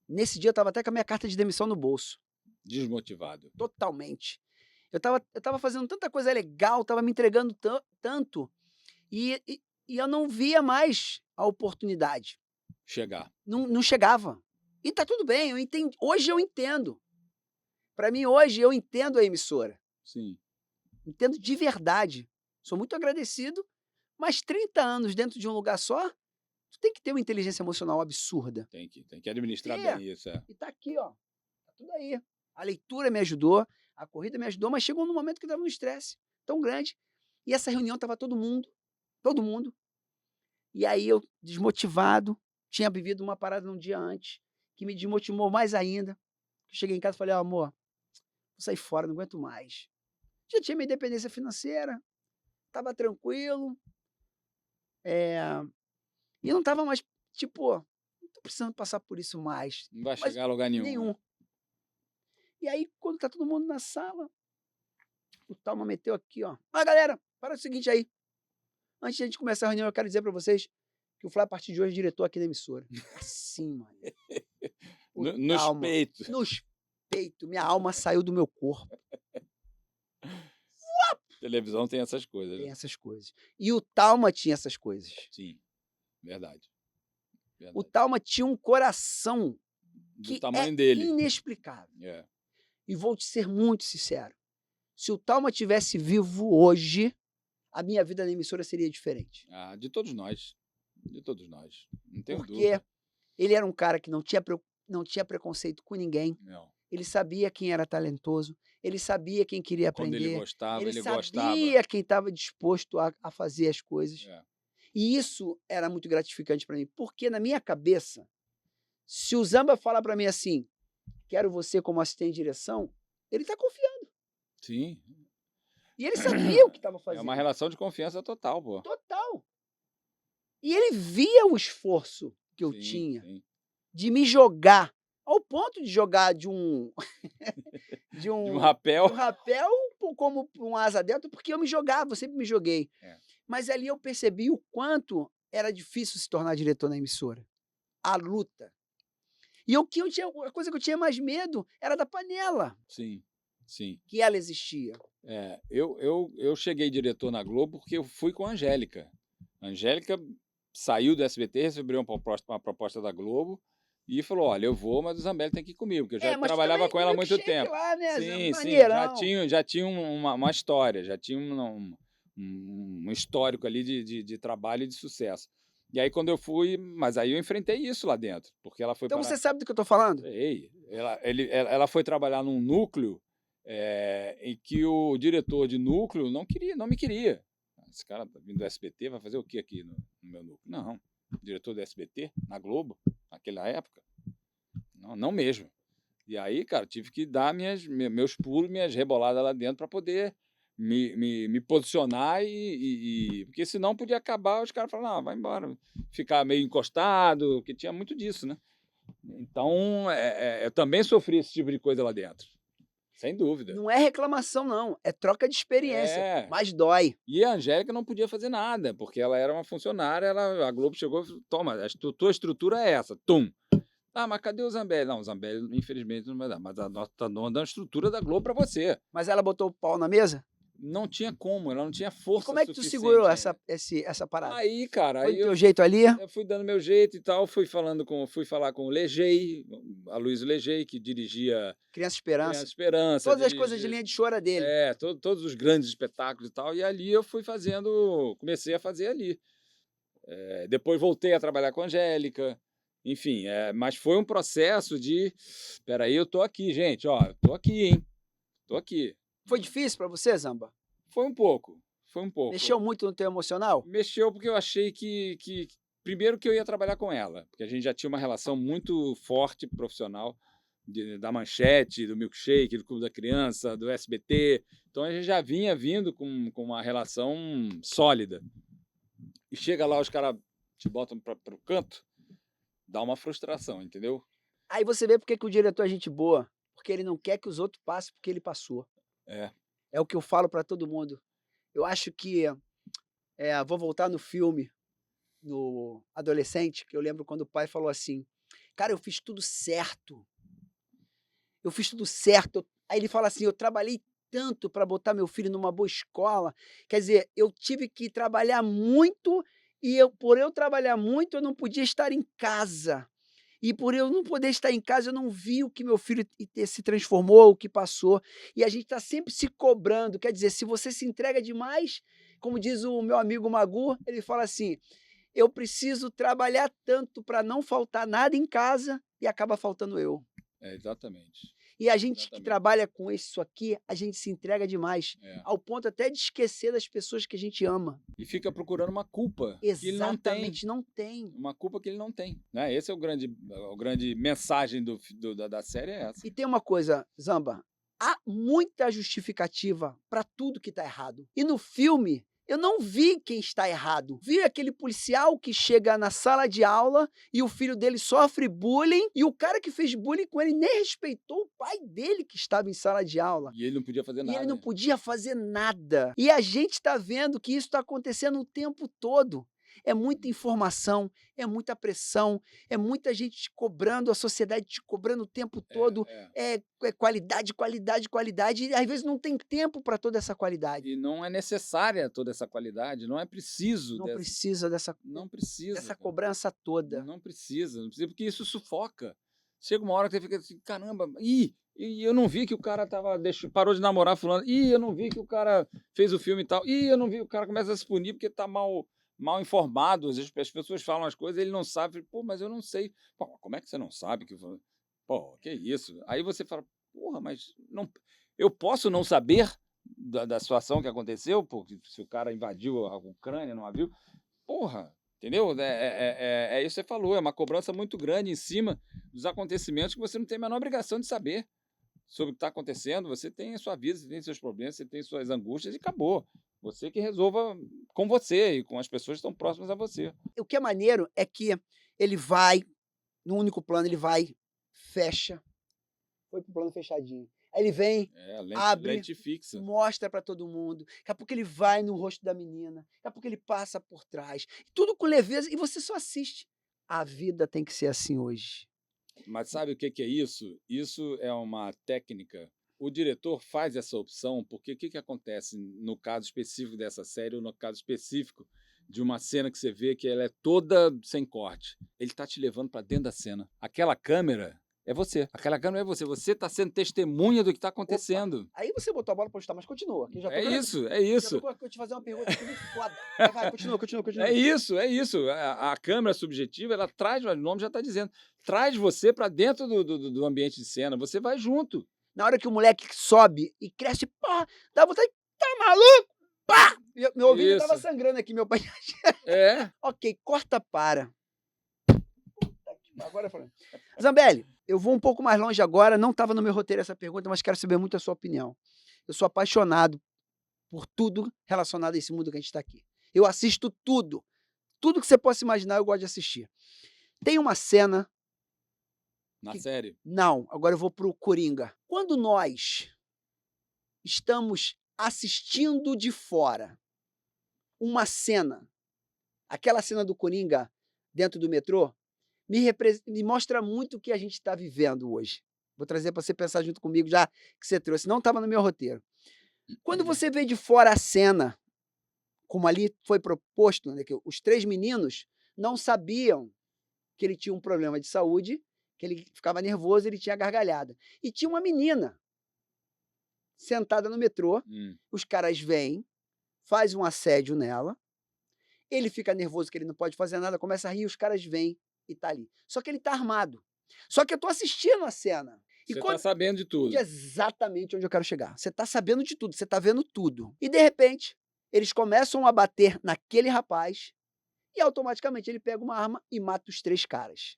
Nesse dia eu estava até com a minha carta de demissão no bolso. Desmotivado. Totalmente. Eu tava fazendo tanta coisa legal, estava me entregando tanto, e eu não via mais a oportunidade. Chegar. Não chegava. E tá tudo bem, eu entendi. Hoje eu entendo. Para mim, hoje, eu entendo a emissora. Sim. Entendo de verdade. Sou muito agradecido, mas 30 anos dentro de um lugar só, tu tem que ter uma inteligência emocional absurda. Tem que administrar bem isso. E tá aqui, ó. Tá tudo aí. A leitura me ajudou, a corrida me ajudou, mas chegou num momento que eu estava no estresse tão grande. E essa reunião estava todo mundo. E aí eu, desmotivado, tinha bebido uma parada num dia antes, que me desmotivou mais ainda. Eu cheguei em casa e falei, amor, vou sair fora, não aguento mais. Já tinha minha independência financeira, estava tranquilo. E não estava mais, tipo, não tô precisando passar por isso mais. Não vai chegar a lugar nenhum. Nenhum. E aí, quando tá todo mundo na sala, o Talma meteu aqui, ó. Ah, galera, para o seguinte aí. Antes de a gente começar a reunião, eu quero dizer para vocês que o Flávio, a partir de hoje, é diretor aqui da emissora. Assim, mano. Nos peitos. Nos peitos. Minha alma saiu do meu corpo. Televisão tem essas coisas. Tem essas coisas. E o Talma tinha essas coisas. Sim. Verdade. O Verdade. Talma tinha um coração Do que tamanho é dele. inexplicável. É. E vou te ser muito sincero. Se o Talma tivesse vivo hoje, a minha vida na emissora seria diferente. Ah, de todos nós. De todos nós. Não tenho Porque dúvida. ele era um cara que não tinha preconceito com ninguém. Não. Ele sabia quem era talentoso, ele sabia quem queria Quando ele aprender, gostava, ele ele sabia gostava. quem estava disposto a fazer as coisas. É. E isso era muito gratificante para mim, porque na minha cabeça, se o Zamba falar para mim assim, quero você como assistente de direção, ele está confiando. Sim. E ele sabia o que estava É fazendo. uma relação de confiança total, pô. Total. E ele via o esforço que eu Sim, tinha sim. de me jogar, ao ponto de jogar de um de De um um rapel. rapel como um asa delta, porque eu me jogava, eu sempre me joguei. É. Mas ali eu percebi o quanto era difícil se tornar diretor na emissora. A luta. E a coisa que eu tinha mais medo era da panela, Sim, sim. que ela existia. É, eu cheguei diretor na Globo porque eu fui com a Angélica. A Angélica saiu do SBT, recebeu uma proposta da Globo e falou: olha, eu vou, mas o Zambelli tem que ir comigo, porque eu já Mas tu trabalhava também com ela há muito milkshake tempo. lá, né? Sim, Maneirão. já tinha uma história, já tinha um histórico ali de trabalho e de sucesso. E aí quando eu fui, mas aí eu enfrentei isso lá dentro, porque ela foi Então para... você sabe do que eu tô falando? Ei, ela foi trabalhar num núcleo em que o diretor de núcleo não me queria. Esse cara tá vindo do SBT, vai fazer o que aqui no meu núcleo? Não, diretor do SBT, na Globo, naquela época, não mesmo. E aí, cara, tive que dar meus pulos, minhas reboladas lá dentro para poder me posicionar porque senão podia acabar, os caras falaram, não, vai embora, ficar meio encostado, porque tinha muito disso, né? Então, eu também sofri esse tipo de coisa lá dentro, sem dúvida. Não é reclamação, não. É troca de experiência. É. Mas dói. E a Angélica não podia fazer nada, porque ela era uma funcionária, a Globo chegou e falou, toma, tua estrutura é essa, tum. Ah, mas cadê o Zambelli? Não, o Zambelli, infelizmente, não vai dar, mas a nós estamos dando a estrutura da Globo para você. Mas ela botou o pau na mesa? Não tinha como, ela não tinha E força como é que tu suficiente segurou ainda. essa parada? Aí, cara, Foi aí do teu jeito ali? eu fui dando meu jeito e tal, fui falar com o Legei, a Luiz Legei, que dirigia Criança Esperança. Criança Esperança. Todas as coisas de linha de choro é dele. Todos os grandes espetáculos e tal, e ali eu comecei a fazer ali. Depois voltei a trabalhar com a Angélica, enfim, mas foi um processo de, peraí, eu tô aqui, gente, ó, tô aqui, hein, tô aqui. Foi difícil pra você, Zamba? Foi um pouco. Mexeu muito no teu emocional? Mexeu porque eu achei primeiro que eu ia trabalhar com ela, porque a gente já tinha uma relação muito forte, profissional, da Manchete, do Milkshake, do Clube da Criança, do SBT. Então a gente já vinha vindo com uma relação sólida. E chega lá, os caras te botam para o canto, dá uma frustração, entendeu? Aí você vê porque que o diretor é gente boa. Porque ele não quer que os outros passem porque ele passou. É o que eu falo pra todo mundo. Eu acho que... vou voltar no filme, no Adolescente, que eu lembro quando o pai falou assim, cara, eu fiz tudo certo. Eu fiz tudo certo. Aí ele fala assim, eu trabalhei tanto para botar meu filho numa boa escola. Quer dizer, eu tive que trabalhar muito e por eu trabalhar muito, eu não podia estar em casa. E por eu não poder estar em casa, eu não vi o que meu filho se transformou, o que passou. E a gente está sempre se cobrando. Quer dizer, se você se entrega demais, como diz o meu amigo Magu, ele fala assim, eu preciso trabalhar tanto para não faltar nada em casa e acaba faltando eu. Exatamente. E a gente que trabalha com isso aqui, a gente se entrega demais, ao ponto até de esquecer das pessoas que a gente ama. E fica procurando uma culpa que ele não tem. Exatamente, não tem. Uma culpa que ele não tem. Né? Esse é o grande mensagem da série, é essa. E tem uma coisa, Zamba, há muita justificativa para tudo que está errado. E no filme, eu não vi quem está errado. Vi aquele policial que chega na sala de aula e o filho dele sofre bullying e o cara que fez bullying com ele nem respeitou o pai dele que estava em sala de aula. E ele não podia fazer nada. E ele não podia fazer nada. E a gente está vendo que isso está acontecendo o tempo todo. É muita informação, é muita pressão, é muita gente te cobrando, a sociedade te cobrando o tempo todo. É qualidade, qualidade, qualidade, e às vezes não tem tempo para toda essa qualidade. E não é necessária toda essa qualidade, não é preciso Não dessa, precisa não precisa, dessa cara. cobrança toda. Não precisa, porque isso sufoca. Chega uma hora que você fica assim, caramba, e eu não vi que o cara parou de namorar fulano, eu não vi que o cara fez o filme e tal, eu não vi, o cara começa a se punir porque tá mal informado, às vezes as pessoas falam as coisas, ele não sabe, pô, mas eu não sei. Pô, como é que você não sabe? Pô, que isso? Aí você fala, porra, mas não, eu posso não saber da situação que aconteceu, porque se o cara invadiu a Ucrânia no navio, porra, entendeu? É isso que você falou, é uma cobrança muito grande em cima dos acontecimentos que você não tem a menor obrigação de saber sobre o que está acontecendo. Você tem a sua vida, você tem seus problemas, você tem suas angústias e acabou. Você que resolva com você e com as pessoas que estão próximas a você. O que é maneiro é que ele vai, no único plano, ele vai, fecha, foi pro plano fechadinho. Aí ele vem, abre, lente fixa. mostra para todo mundo. Daqui a pouco ele vai no rosto da menina, daqui a pouco ele passa por trás. Tudo com leveza e você só assiste. A vida tem que ser assim hoje. Mas sabe o que é isso? Isso é uma técnica. O diretor faz essa opção porque o que acontece no caso específico dessa série ou no caso específico de uma cena que você vê que ela é toda sem corte? Ele está te levando para dentro da cena. Aquela câmera é você. Aquela câmera é você. Você está sendo testemunha do que está acontecendo. Opa. Aí você botou a bola para chutar, mas continua. Que eu já tô É vendo- isso, é isso. Já tô, vou te fazer uma pergunta aqui muito foda. Vai, continua. É isso. A câmera subjetiva, ela traz, o nome já está dizendo, traz você para dentro do ambiente de cena. Você vai junto. Na hora que o moleque sobe e cresce, pá, dá vontade, tá maluco? Pá! Meu ouvido Isso. tava sangrando aqui, meu pai. É. Ok, corta para. Agora falando. Zambelli, eu vou um pouco mais longe agora, não estava no meu roteiro essa pergunta, mas quero saber muito a sua opinião. Eu sou apaixonado por tudo relacionado a esse mundo que a gente está aqui. Eu assisto tudo. Tudo que você possa imaginar, eu gosto de assistir. Tem uma cena... Na série. Não, agora eu vou pro Coringa. Quando nós estamos assistindo de fora uma cena, aquela cena do Coringa dentro do metrô, me mostra muito o que a gente está vivendo hoje. Vou trazer para você pensar junto comigo, já que você trouxe. Não estava no meu roteiro. Quando você vê de fora a cena, como ali foi proposto, né, que os 3 meninos não sabiam que ele tinha um problema de saúde, que ele ficava nervoso, ele tinha gargalhada. E tinha uma menina sentada no metrô, os caras vêm, faz um assédio nela, ele fica nervoso que ele não pode fazer nada, começa a rir, os caras vêm e tá ali. Só que ele tá armado. Só que eu tô assistindo a cena. E Você tá sabendo de tudo. Exatamente onde eu quero chegar. Você tá sabendo de tudo, você tá vendo tudo. E de repente, eles começam a bater naquele rapaz e automaticamente ele pega uma arma e mata os 3 caras.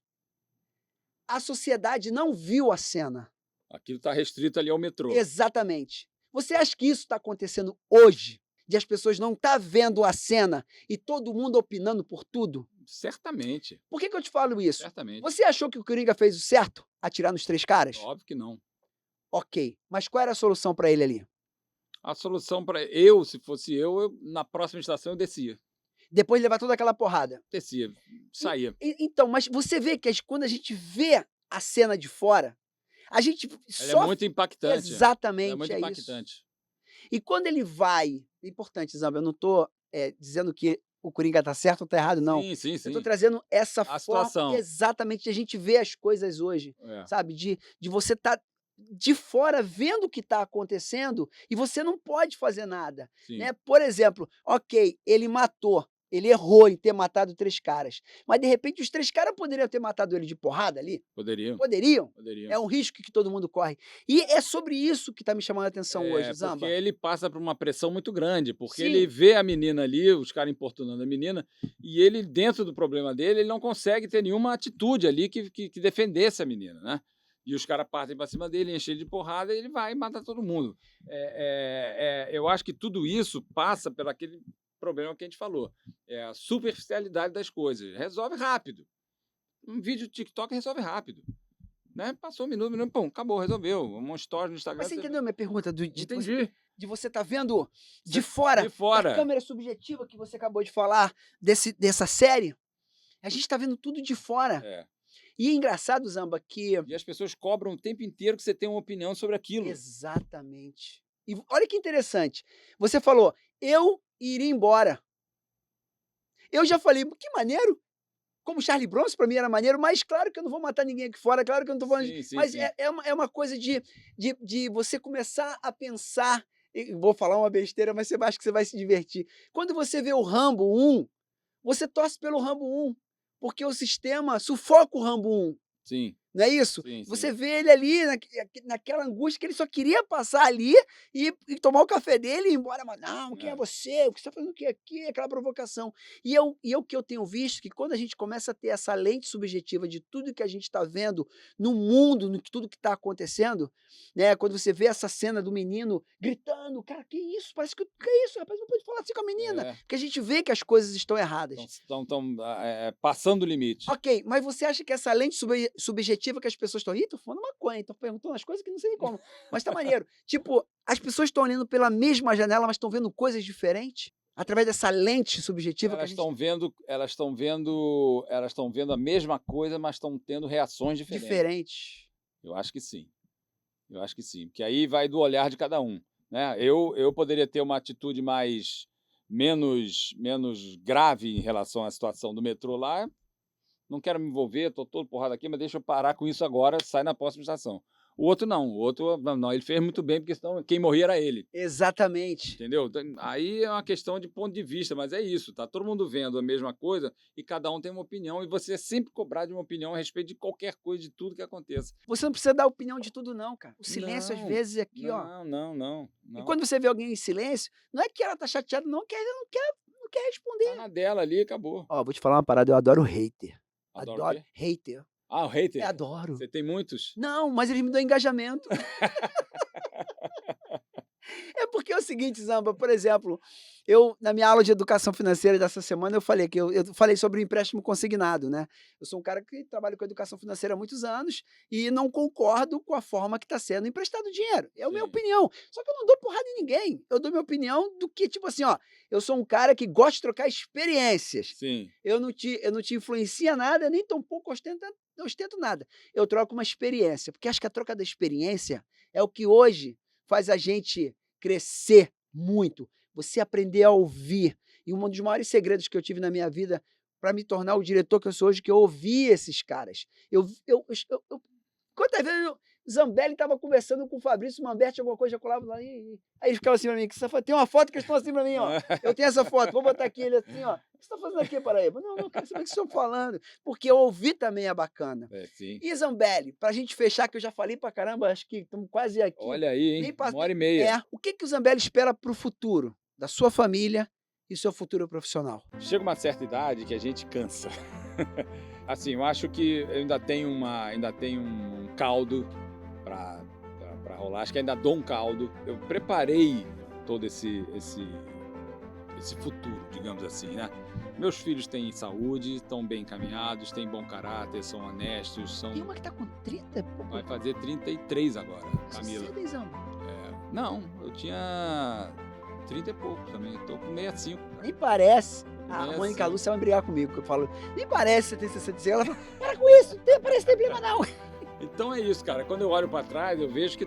A sociedade não viu a cena. Aquilo está restrito ali ao metrô. Exatamente. Você acha que isso está acontecendo hoje? De as pessoas não estar vendo a cena e todo mundo opinando por tudo? Certamente. Por que eu te falo isso? Certamente. Você achou que o Coringa fez o certo? Atirar nos 3 caras? Óbvio que não. Ok. Mas qual era a solução para ele ali? A solução para se fosse eu, na próxima estação eu descia. Depois de levar toda aquela porrada. Descia, saía. Então, mas você vê que quando a gente vê a cena de fora, a gente Ela é muito impactante. Exatamente, Ela é muito isso. impactante. E quando ele vai... É importante, Zamba, eu não estou dizendo que o Coringa está certo ou está errado, não. Sim. Eu estou trazendo essa forma situação. exatamente de a gente ver as coisas hoje, sabe? De você estar de fora vendo o que está acontecendo e você não pode fazer nada. Né? Por exemplo, ok, ele matou, ele errou em ter matado 3 caras, mas de repente os 3 caras poderiam ter matado ele de porrada ali? Poderiam. É um risco que todo mundo corre. E é sobre isso que está me chamando a atenção hoje, Zamba. Porque ele passa por uma pressão muito grande, porque Sim. ele vê a menina ali, os caras importunando a menina, e ele, dentro do problema dele, ele não consegue ter nenhuma atitude ali que defendesse a menina, né? E os caras partem para cima dele, enchem ele de porrada, e ele vai e mata todo mundo. Eu acho que tudo isso passa por aquele problema que a gente falou. É a superficialidade das coisas. Resolve rápido. Um vídeo do TikTok resolve rápido. né? Passou um minuto, pum, acabou, resolveu. Uma story no Instagram. Mas você entendeu a minha pergunta? Entendi. De você estar vendo de fora, De fora. da câmera subjetiva que você acabou de falar, dessa série. A gente está vendo tudo de fora. É. E é engraçado, Zamba, que... E as pessoas cobram o tempo inteiro que você tenha uma opinião sobre aquilo. Exatamente. E olha que interessante. Você falou, eu iria embora. Eu já falei, que maneiro. Como Charlie Bronson, para mim era maneiro, mas claro que eu não vou matar ninguém aqui fora, claro que eu não tô falando... Sim, mas sim. é uma coisa de você começar a pensar... Vou falar uma besteira, mas você acha que você vai se divertir. Quando você vê o Rambo 1, você torce pelo Rambo 1, porque o sistema sufoca o Rambo 1. Sim. Não é isso? Sim, Você sim. vê ele ali, naquela angústia que ele só queria passar ali e tomar o café dele e ir embora. Mas não, quem é você? O que você está fazendo aqui? Aquela provocação. E o que eu tenho visto, que quando a gente começa a ter essa lente subjetiva de tudo que a gente está vendo no mundo, tudo que está acontecendo, né? Quando você vê essa cena do menino gritando, cara, que isso? Parece que é isso, rapaz, não pode falar assim com a menina. É. Porque a gente vê que as coisas estão erradas. Estão passando o limite. Ok, mas você acha que essa lente subjetiva que as pessoas estão... Ih, tô falando maconha, tô perguntando umas coisas que não sei nem como. Mas tá maneiro. Tipo, as pessoas estão olhando pela mesma janela, mas estão vendo coisas diferentes? Através dessa lente subjetiva Elas que a gente... estão vendo a mesma coisa, mas estão tendo reações diferentes. Diferentes. Eu acho que sim. Porque aí vai do olhar de cada um, né? Eu poderia ter uma atitude menos grave em relação à situação do metrô lá. Não quero me envolver, estou todo porrado aqui, mas deixa eu parar com isso agora, sai na próxima estação. O outro não, ele fez muito bem, porque senão quem morria era ele. Exatamente. Entendeu? Aí é uma questão de ponto de vista, mas é isso, tá todo mundo vendo a mesma coisa e cada um tem uma opinião, e você é sempre cobrar de uma opinião a respeito de qualquer coisa, de tudo que aconteça. Você não precisa dar opinião de tudo não, cara. O silêncio, às Não, vezes, aqui, ó. Não. E quando você vê alguém em silêncio, não é que ela tá chateada, não, que ela não quer responder. Tá na dela ali, acabou. Ó, vou te falar uma parada, eu adoro hater. Adoro o quê? Hater. Ah, o hater? Adoro. Você tem muitos? Não, mas eles me dão engajamento. É porque é o seguinte, Zamba, por exemplo, na minha aula de educação financeira dessa semana, eu falei que eu falei sobre o empréstimo consignado, né? Eu sou um cara que trabalha com educação financeira há muitos anos e não concordo com a forma que está sendo emprestado dinheiro. É a minha Sim. opinião. Só que eu não dou porrada em ninguém. Eu dou minha opinião do que, tipo assim, ó, eu sou um cara que gosta de trocar experiências. Sim. Eu não te influencia nada, nem tampouco ostento nada. Eu troco uma experiência, porque acho que a troca da experiência é o que hoje faz a gente crescer muito. Você aprender a ouvir. E um dos maiores segredos que eu tive na minha vida para me tornar o diretor que eu sou hoje, que eu ouvi esses caras. Quantas vezes o Zambelli estava conversando com o Fabrício Mamberti, alguma coisa, já colava lá, aí ele ficava assim pra mim, tem uma foto que eles estão assim pra mim, ó. Eu tenho essa foto, vou botar aqui, ele assim, ó. O que você tá fazendo aqui, Paraíba? Não, quero saber o que vocês estão falando. Porque ouvir também é bacana. Sim. E Zambelli, pra gente fechar, que eu já falei pra caramba, acho que estamos quase aqui. Olha aí, hein? Nem passa- 1h30. O que o Zambelli espera pro futuro da sua família e seu futuro profissional? Chega uma certa idade que a gente cansa. Assim, eu acho que eu ainda tenho um caldo para rolar. Acho que ainda dou um caldo. Eu preparei todo esse futuro, digamos assim, né? Meus filhos têm saúde, estão bem encaminhados, têm bom caráter, são honestos, Tem uma que tá com 30, pô. vai fazer 33 agora, Camila. Cedo, hein, Zamba? Não, eu tinha 30 e pouco também, tô com 65. Nem parece. A Nem Mônica assim. Lúcia vai brigar comigo, que eu falo, nem parece que você tem 65. Ela fala, para com isso, não parece ter problema não. Então é isso, cara. Quando eu olho para trás, eu vejo que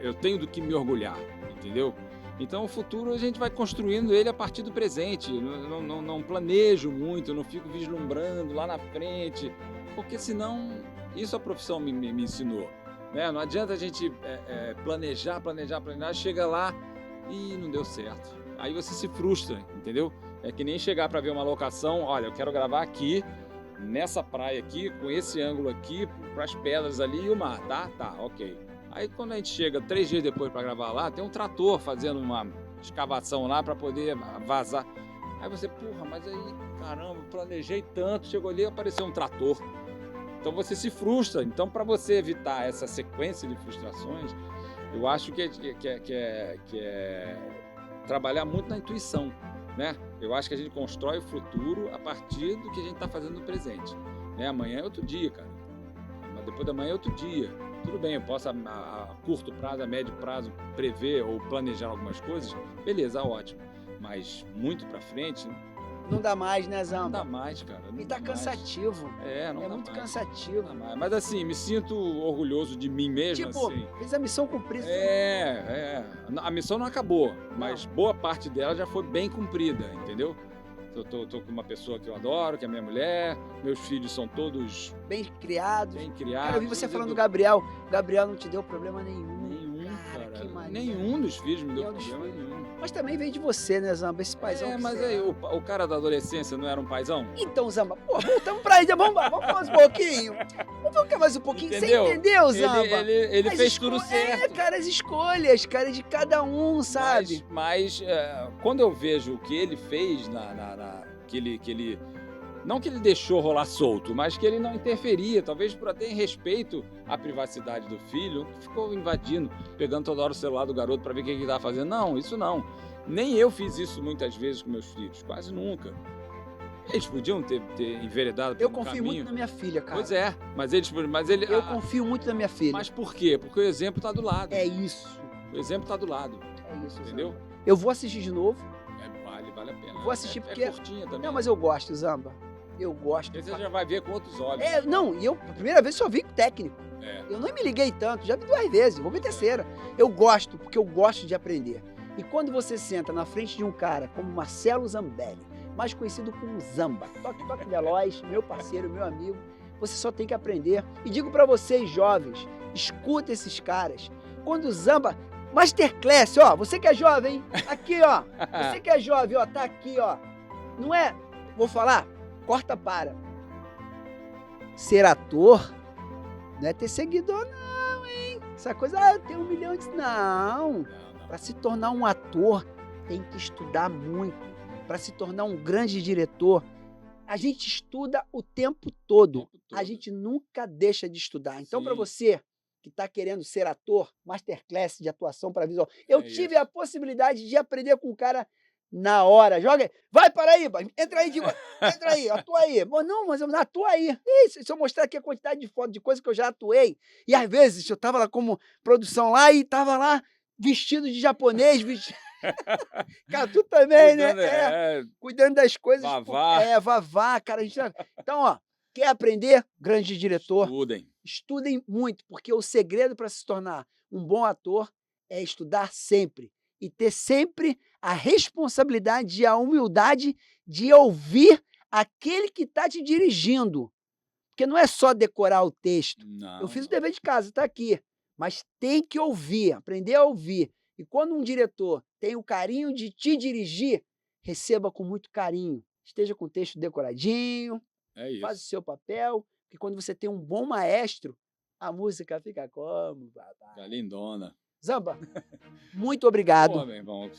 eu tenho do que me orgulhar, entendeu? Então o futuro a gente vai construindo ele a partir do presente. Não planejo muito, não fico vislumbrando lá na frente, porque senão isso a profissão me ensinou, né? Não adianta a gente planejar, chega lá e não deu certo. Aí você se frustra, entendeu? É que nem chegar para ver uma locação, olha, eu quero gravar aqui, nessa praia aqui, com esse ângulo aqui, para as pedras ali e o mar, tá, ok. Aí quando a gente chega 3 dias depois para gravar lá, tem um trator fazendo uma escavação lá para poder vazar. Aí você, porra, mas aí, caramba, planejei tanto, chegou ali e apareceu um trator. Então você se frustra. Então, para você evitar essa sequência de frustrações, eu acho que é trabalhar muito na intuição, né? Eu acho que a gente constrói o futuro a partir do que a gente está fazendo no presente, né? Amanhã é outro dia, cara. mas depois da manhã é outro dia. Tudo bem, eu posso a curto prazo, a médio prazo, prever ou planejar algumas coisas, beleza, ótimo. Mas muito pra frente, Não dá mais, né, não Zamba? dá mais, cara. Não E tá dá mais. cansativo. Não É dá muito mais. cansativo. Não dá mais. Mas assim, me sinto orgulhoso de mim mesmo, Tipo, assim. fez a missão cumprida. A missão não acabou, mas boa parte dela já foi bem cumprida, entendeu? Eu tô com uma pessoa que eu adoro, que é minha mulher, meus filhos são todos Bem criado. bem criados. Cara, eu vi você eu- falando do Gabriel. O Gabriel não te deu problema nenhum. Nenhum, Cara, cara. que maneiro. Nenhum dos filhos me deu Nenhum dos problema filhos. nenhum. Mas também vem de você, né, Zamba? Esse paizão. que Mas você aí, é. o cara da adolescência não era um paizão? Então, Zamba, pô, voltamos pra aí. Vamos mais um pouquinho. Vamos ficar mais um pouquinho. Entendeu? Você entendeu, Zamba? Ele As fez tudo esco- certo. cara, as escolhas, cara, de cada um, sabe? Mas quando eu vejo o que ele fez que ele não que ele deixou rolar solto, mas que ele não interferia, talvez por até em respeito à privacidade do filho, que ficou invadindo, pegando toda hora o celular do garoto para ver o que ele estava fazendo. Não, isso não. Nem eu fiz isso muitas vezes com meus filhos, quase nunca. Eles podiam ter enveredado por Eu um confio caminho. muito na minha filha, cara. Pois é, mas ele. Eu confio muito na minha filha. Mas por quê? Porque o exemplo está do lado. É isso. O exemplo está do lado, É isso, entendeu? Zamba. Eu vou assistir de novo. Vale a pena. Vou assistir porque- É curtinha também. Não, mas eu gosto, Zamba. Eu gosto. Porque você já vai ver com outros olhos. Não, e eu, a primeira vez só vi com técnico. É. Eu não me liguei tanto, já vi 2 vezes, vou ver terceira. Eu gosto, porque eu gosto de aprender. E quando você senta na frente de um cara como Marcelo Zambelli, mais conhecido como Zamba, toque veloz, meu parceiro, meu amigo, você só tem que aprender. E digo pra vocês, jovens, escuta esses caras. Quando o Zamba, Masterclass, ó, você que é jovem, hein? Aqui, ó, você que é jovem, ó, tá aqui, ó. Não é, vou falar, corta para. Ser ator não é ter seguidor, não, hein? Essa coisa, eu tenho 1 milhão de... Não. Para se tornar um ator, tem que estudar muito. Para se tornar um grande diretor, a gente estuda o tempo todo. A gente nunca deixa de estudar. Então, Sim. para você que está querendo ser ator, masterclass de atuação para visual, eu É tive isso. a possibilidade de aprender com o cara na hora. Joga aí. Vai, Paraíba. Entra aí, entra aí, atua aí. Não, mas atua aí. Isso, se eu mostrar aqui a quantidade de fotos de coisas que eu já atuei, e às vezes eu tava lá como produção lá e tava lá vestido de japonês, Cara, tu também, né? Cuidando das coisas. Vavá. Vavá, cara. A gente... Então, ó, quer aprender? Grande diretor. Estudem. Estudem muito, porque o segredo para se tornar um bom ator é estudar sempre e ter sempre a responsabilidade e a humildade de ouvir aquele que está te dirigindo. Porque não é só decorar o texto. Não, Eu fiz o não. dever de casa, está aqui. Mas tem que ouvir, aprender a ouvir. E quando um diretor tem o carinho de te dirigir, receba com muito carinho. Esteja com o texto decoradinho, É isso. faz o seu papel, porque quando você tem um bom maestro, a música fica como? Tá lindona. Zamba, muito obrigado. Pô, meu irmão,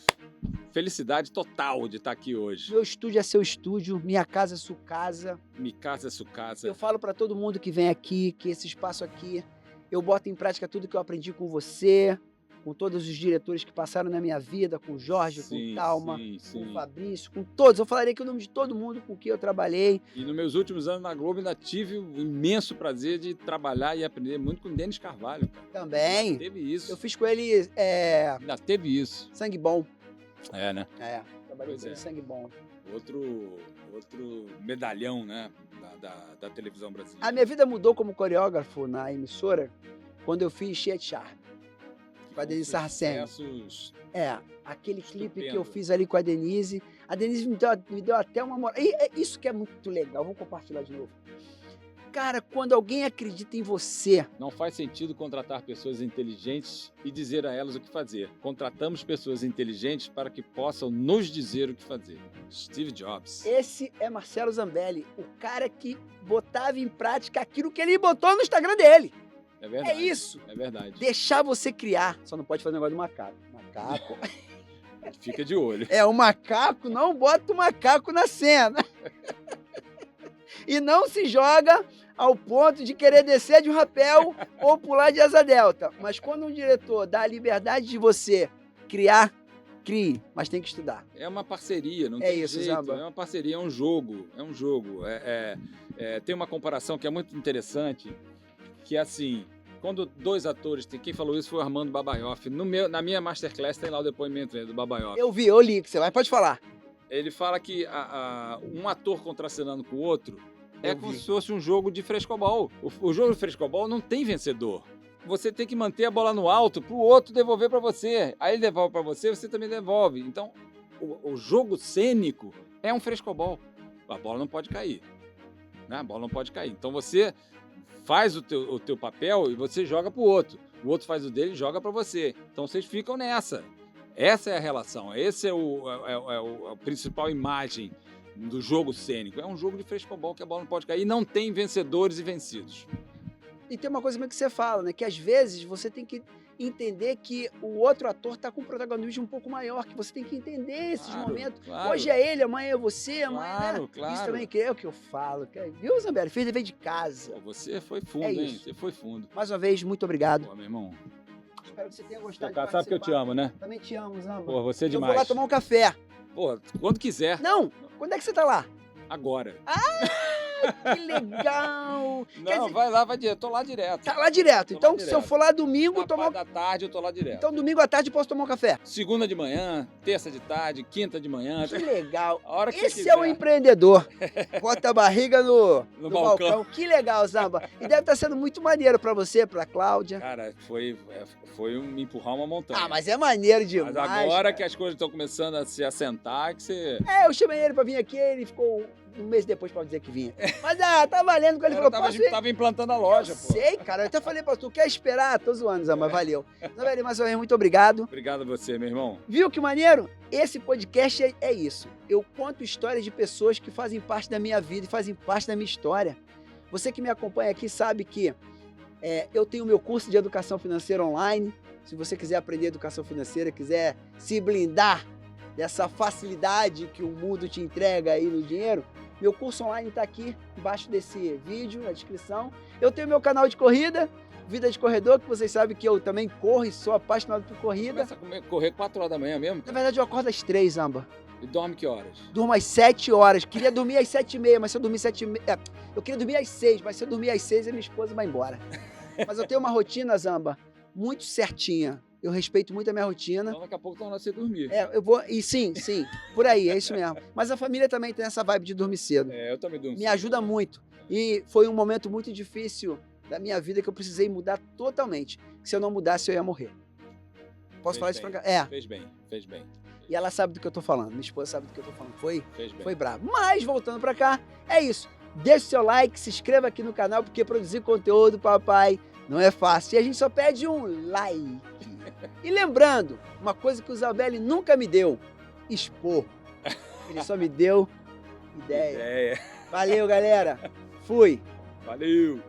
felicidade total de estar aqui hoje. Meu estúdio é seu estúdio, minha casa é sua casa. Mi casa é sua casa. Eu falo para todo mundo que vem aqui, que esse espaço aqui, eu boto em prática tudo que eu aprendi com você, com todos os diretores que passaram na minha vida, com o Jorge, com o Talma, sim, com sim. o Fabrício, com todos. Eu falaria aqui o nome de todo mundo com quem eu trabalhei. E nos meus últimos anos na Globo ainda tive o imenso prazer de trabalhar e aprender muito com o Denis Carvalho, cara. Também. Ainda teve isso. Eu fiz com ele Ainda teve isso. Sangue Bom. É, né? Trabalhei Pois com ele é. Sangue Bom. Outro medalhão, né? Da televisão brasileira. A minha vida mudou como coreógrafo na emissora quando eu fiz Cheia de Charme. Com a Denise Saraceni. Sucessos. Aquele clipe que eu Estupendo. fiz ali com a Denise. A Denise me deu até uma moral. E é isso que é muito legal. Vou compartilhar de novo. Cara, quando alguém acredita em você, Não faz sentido contratar pessoas inteligentes e dizer a elas o que fazer. Contratamos pessoas inteligentes para que possam nos dizer o que fazer. Steve Jobs. esse é Marcelo Zambelli, o cara que botava em prática aquilo que ele botou no Instagram dele. É verdade. É isso. É verdade. Deixar você criar. Só não pode fazer negócio do macaco. Macaco. Fica de olho. O macaco, não bota o macaco na cena. E não se joga ao ponto de querer descer de um rapel ou pular de asa delta. Mas quando um diretor dá a liberdade de você criar, crie, mas tem que estudar. É uma parceria, não É tem isso, jeito. Zamba. É uma parceria, é um jogo. Tem uma comparação que é muito interessante. que assim, quando dois atores, quem falou isso foi o Armando Babaioff. Na minha Masterclass tem lá o depoimento do Babaioff. Eu vi, eu li que você vai, pode falar. Ele fala que um ator contracenando com o outro é Eu como vi. se fosse um jogo de frescobol. O jogo de frescobol não tem vencedor. Você tem que manter a bola no alto para o outro devolver para você. Aí ele devolve para você, você também devolve. Então, o jogo cênico é um frescobol. A bola não pode cair. Né? A bola não pode cair. Então você faz o teu papel e você joga para o outro. O outro faz o dele e joga para você. Então vocês ficam nessa. Essa é a relação. Esse é a principal imagem do jogo cênico. É um jogo de frescobol que a bola não pode cair. E não tem vencedores e vencidos. E tem uma coisa que você fala, né? Que às vezes você tem que entender que o outro ator tá com um protagonismo um pouco maior, que você tem que entender esses Claro, momentos. claro. Hoje é ele, amanhã é você, amanhã Claro, né? claro. Isso também que é o que eu falo. Viu, Zambelli? Fez dever de casa. Pô, você foi fundo, É hein? isso. Você foi fundo. Mais uma vez, muito obrigado. Pô, meu irmão. Espero que você tenha gostado Cara, de sabe que eu te participar. amo, né? Também te amo, Zamba. Pô, você é Eu vou demais. lá tomar um café. Pô, quando quiser. Não, quando é que você tá lá? Agora. Que legal! Quer Não, dizer, vai lá, vai direto. Tô lá direto. tá lá direto. Tô lá Então, se eu direto. for lá domingo, Na tomar... parte da tarde eu tô lá direto. Então, domingo à tarde, posso tomar um café. Segunda de manhã, terça de tarde, quinta de manhã. Que legal. A hora que você Esse quiser. é o empreendedor. Bota a barriga no balcão. balcão. Que legal, Zamba. E deve estar sendo muito maneiro pra você, pra Cláudia. Cara, foi um empurrar uma montanha. Ah, mas é maneiro demais. Mas agora cara. que as coisas estão começando a se assentar, que você... É, eu chamei ele pra vir aqui, ele ficou um mês depois pra dizer que vinha. Mas tá valendo quando ele falou, tava, posso ir? tava implantando a loja, Eu pô. sei, cara. Eu até falei pra tu, quer esperar? Tô zoando, Zamba, valeu. Zamba, mais uma vez, muito obrigado. Obrigado a você, meu irmão. Viu que maneiro? Esse podcast é isso. Eu conto histórias de pessoas que fazem parte da minha vida e fazem parte da minha história. Você que me acompanha aqui sabe que eu tenho meu curso de educação financeira online. Se você quiser aprender educação financeira, quiser se blindar dessa facilidade que o mundo te entrega aí no dinheiro, meu curso online está aqui embaixo desse vídeo, na descrição. Eu tenho meu canal de corrida, Vida de Corredor, que vocês sabem que eu também corro e sou apaixonado por corrida. Começa a correr 4 horas da manhã mesmo? Na verdade, eu acordo às 3, Zamba. E dorme que horas? Durmo às 7 horas. Queria dormir às 7h30, mas se eu dormir 7h30... eu queria dormir às 6, mas se eu dormir às 6, a minha esposa vai embora. Mas eu tenho uma rotina, Zamba, muito certinha. Eu respeito muito a minha rotina. Então daqui a pouco tá na hora de você dormir. Eu vou... E sim, por aí, é isso mesmo. Mas a família também tem essa vibe de dormir cedo. Eu também durmo. Me ajuda muito. E foi um momento muito difícil da minha vida que eu precisei mudar totalmente. Se eu não mudasse, eu ia morrer. Posso falar isso pra cá? Fez bem, fez bem. E ela sabe do que eu tô falando. Minha esposa sabe do que eu tô falando. Fez bem. Foi brabo. Mas, voltando pra cá, é isso. Deixe seu like, se inscreva aqui no canal, porque produzir conteúdo, papai, não é fácil. E a gente só pede um like. E lembrando, uma coisa que o Zambelli nunca me deu, esporro. Ele só me deu ideia. Valeu, galera. Fui. Valeu.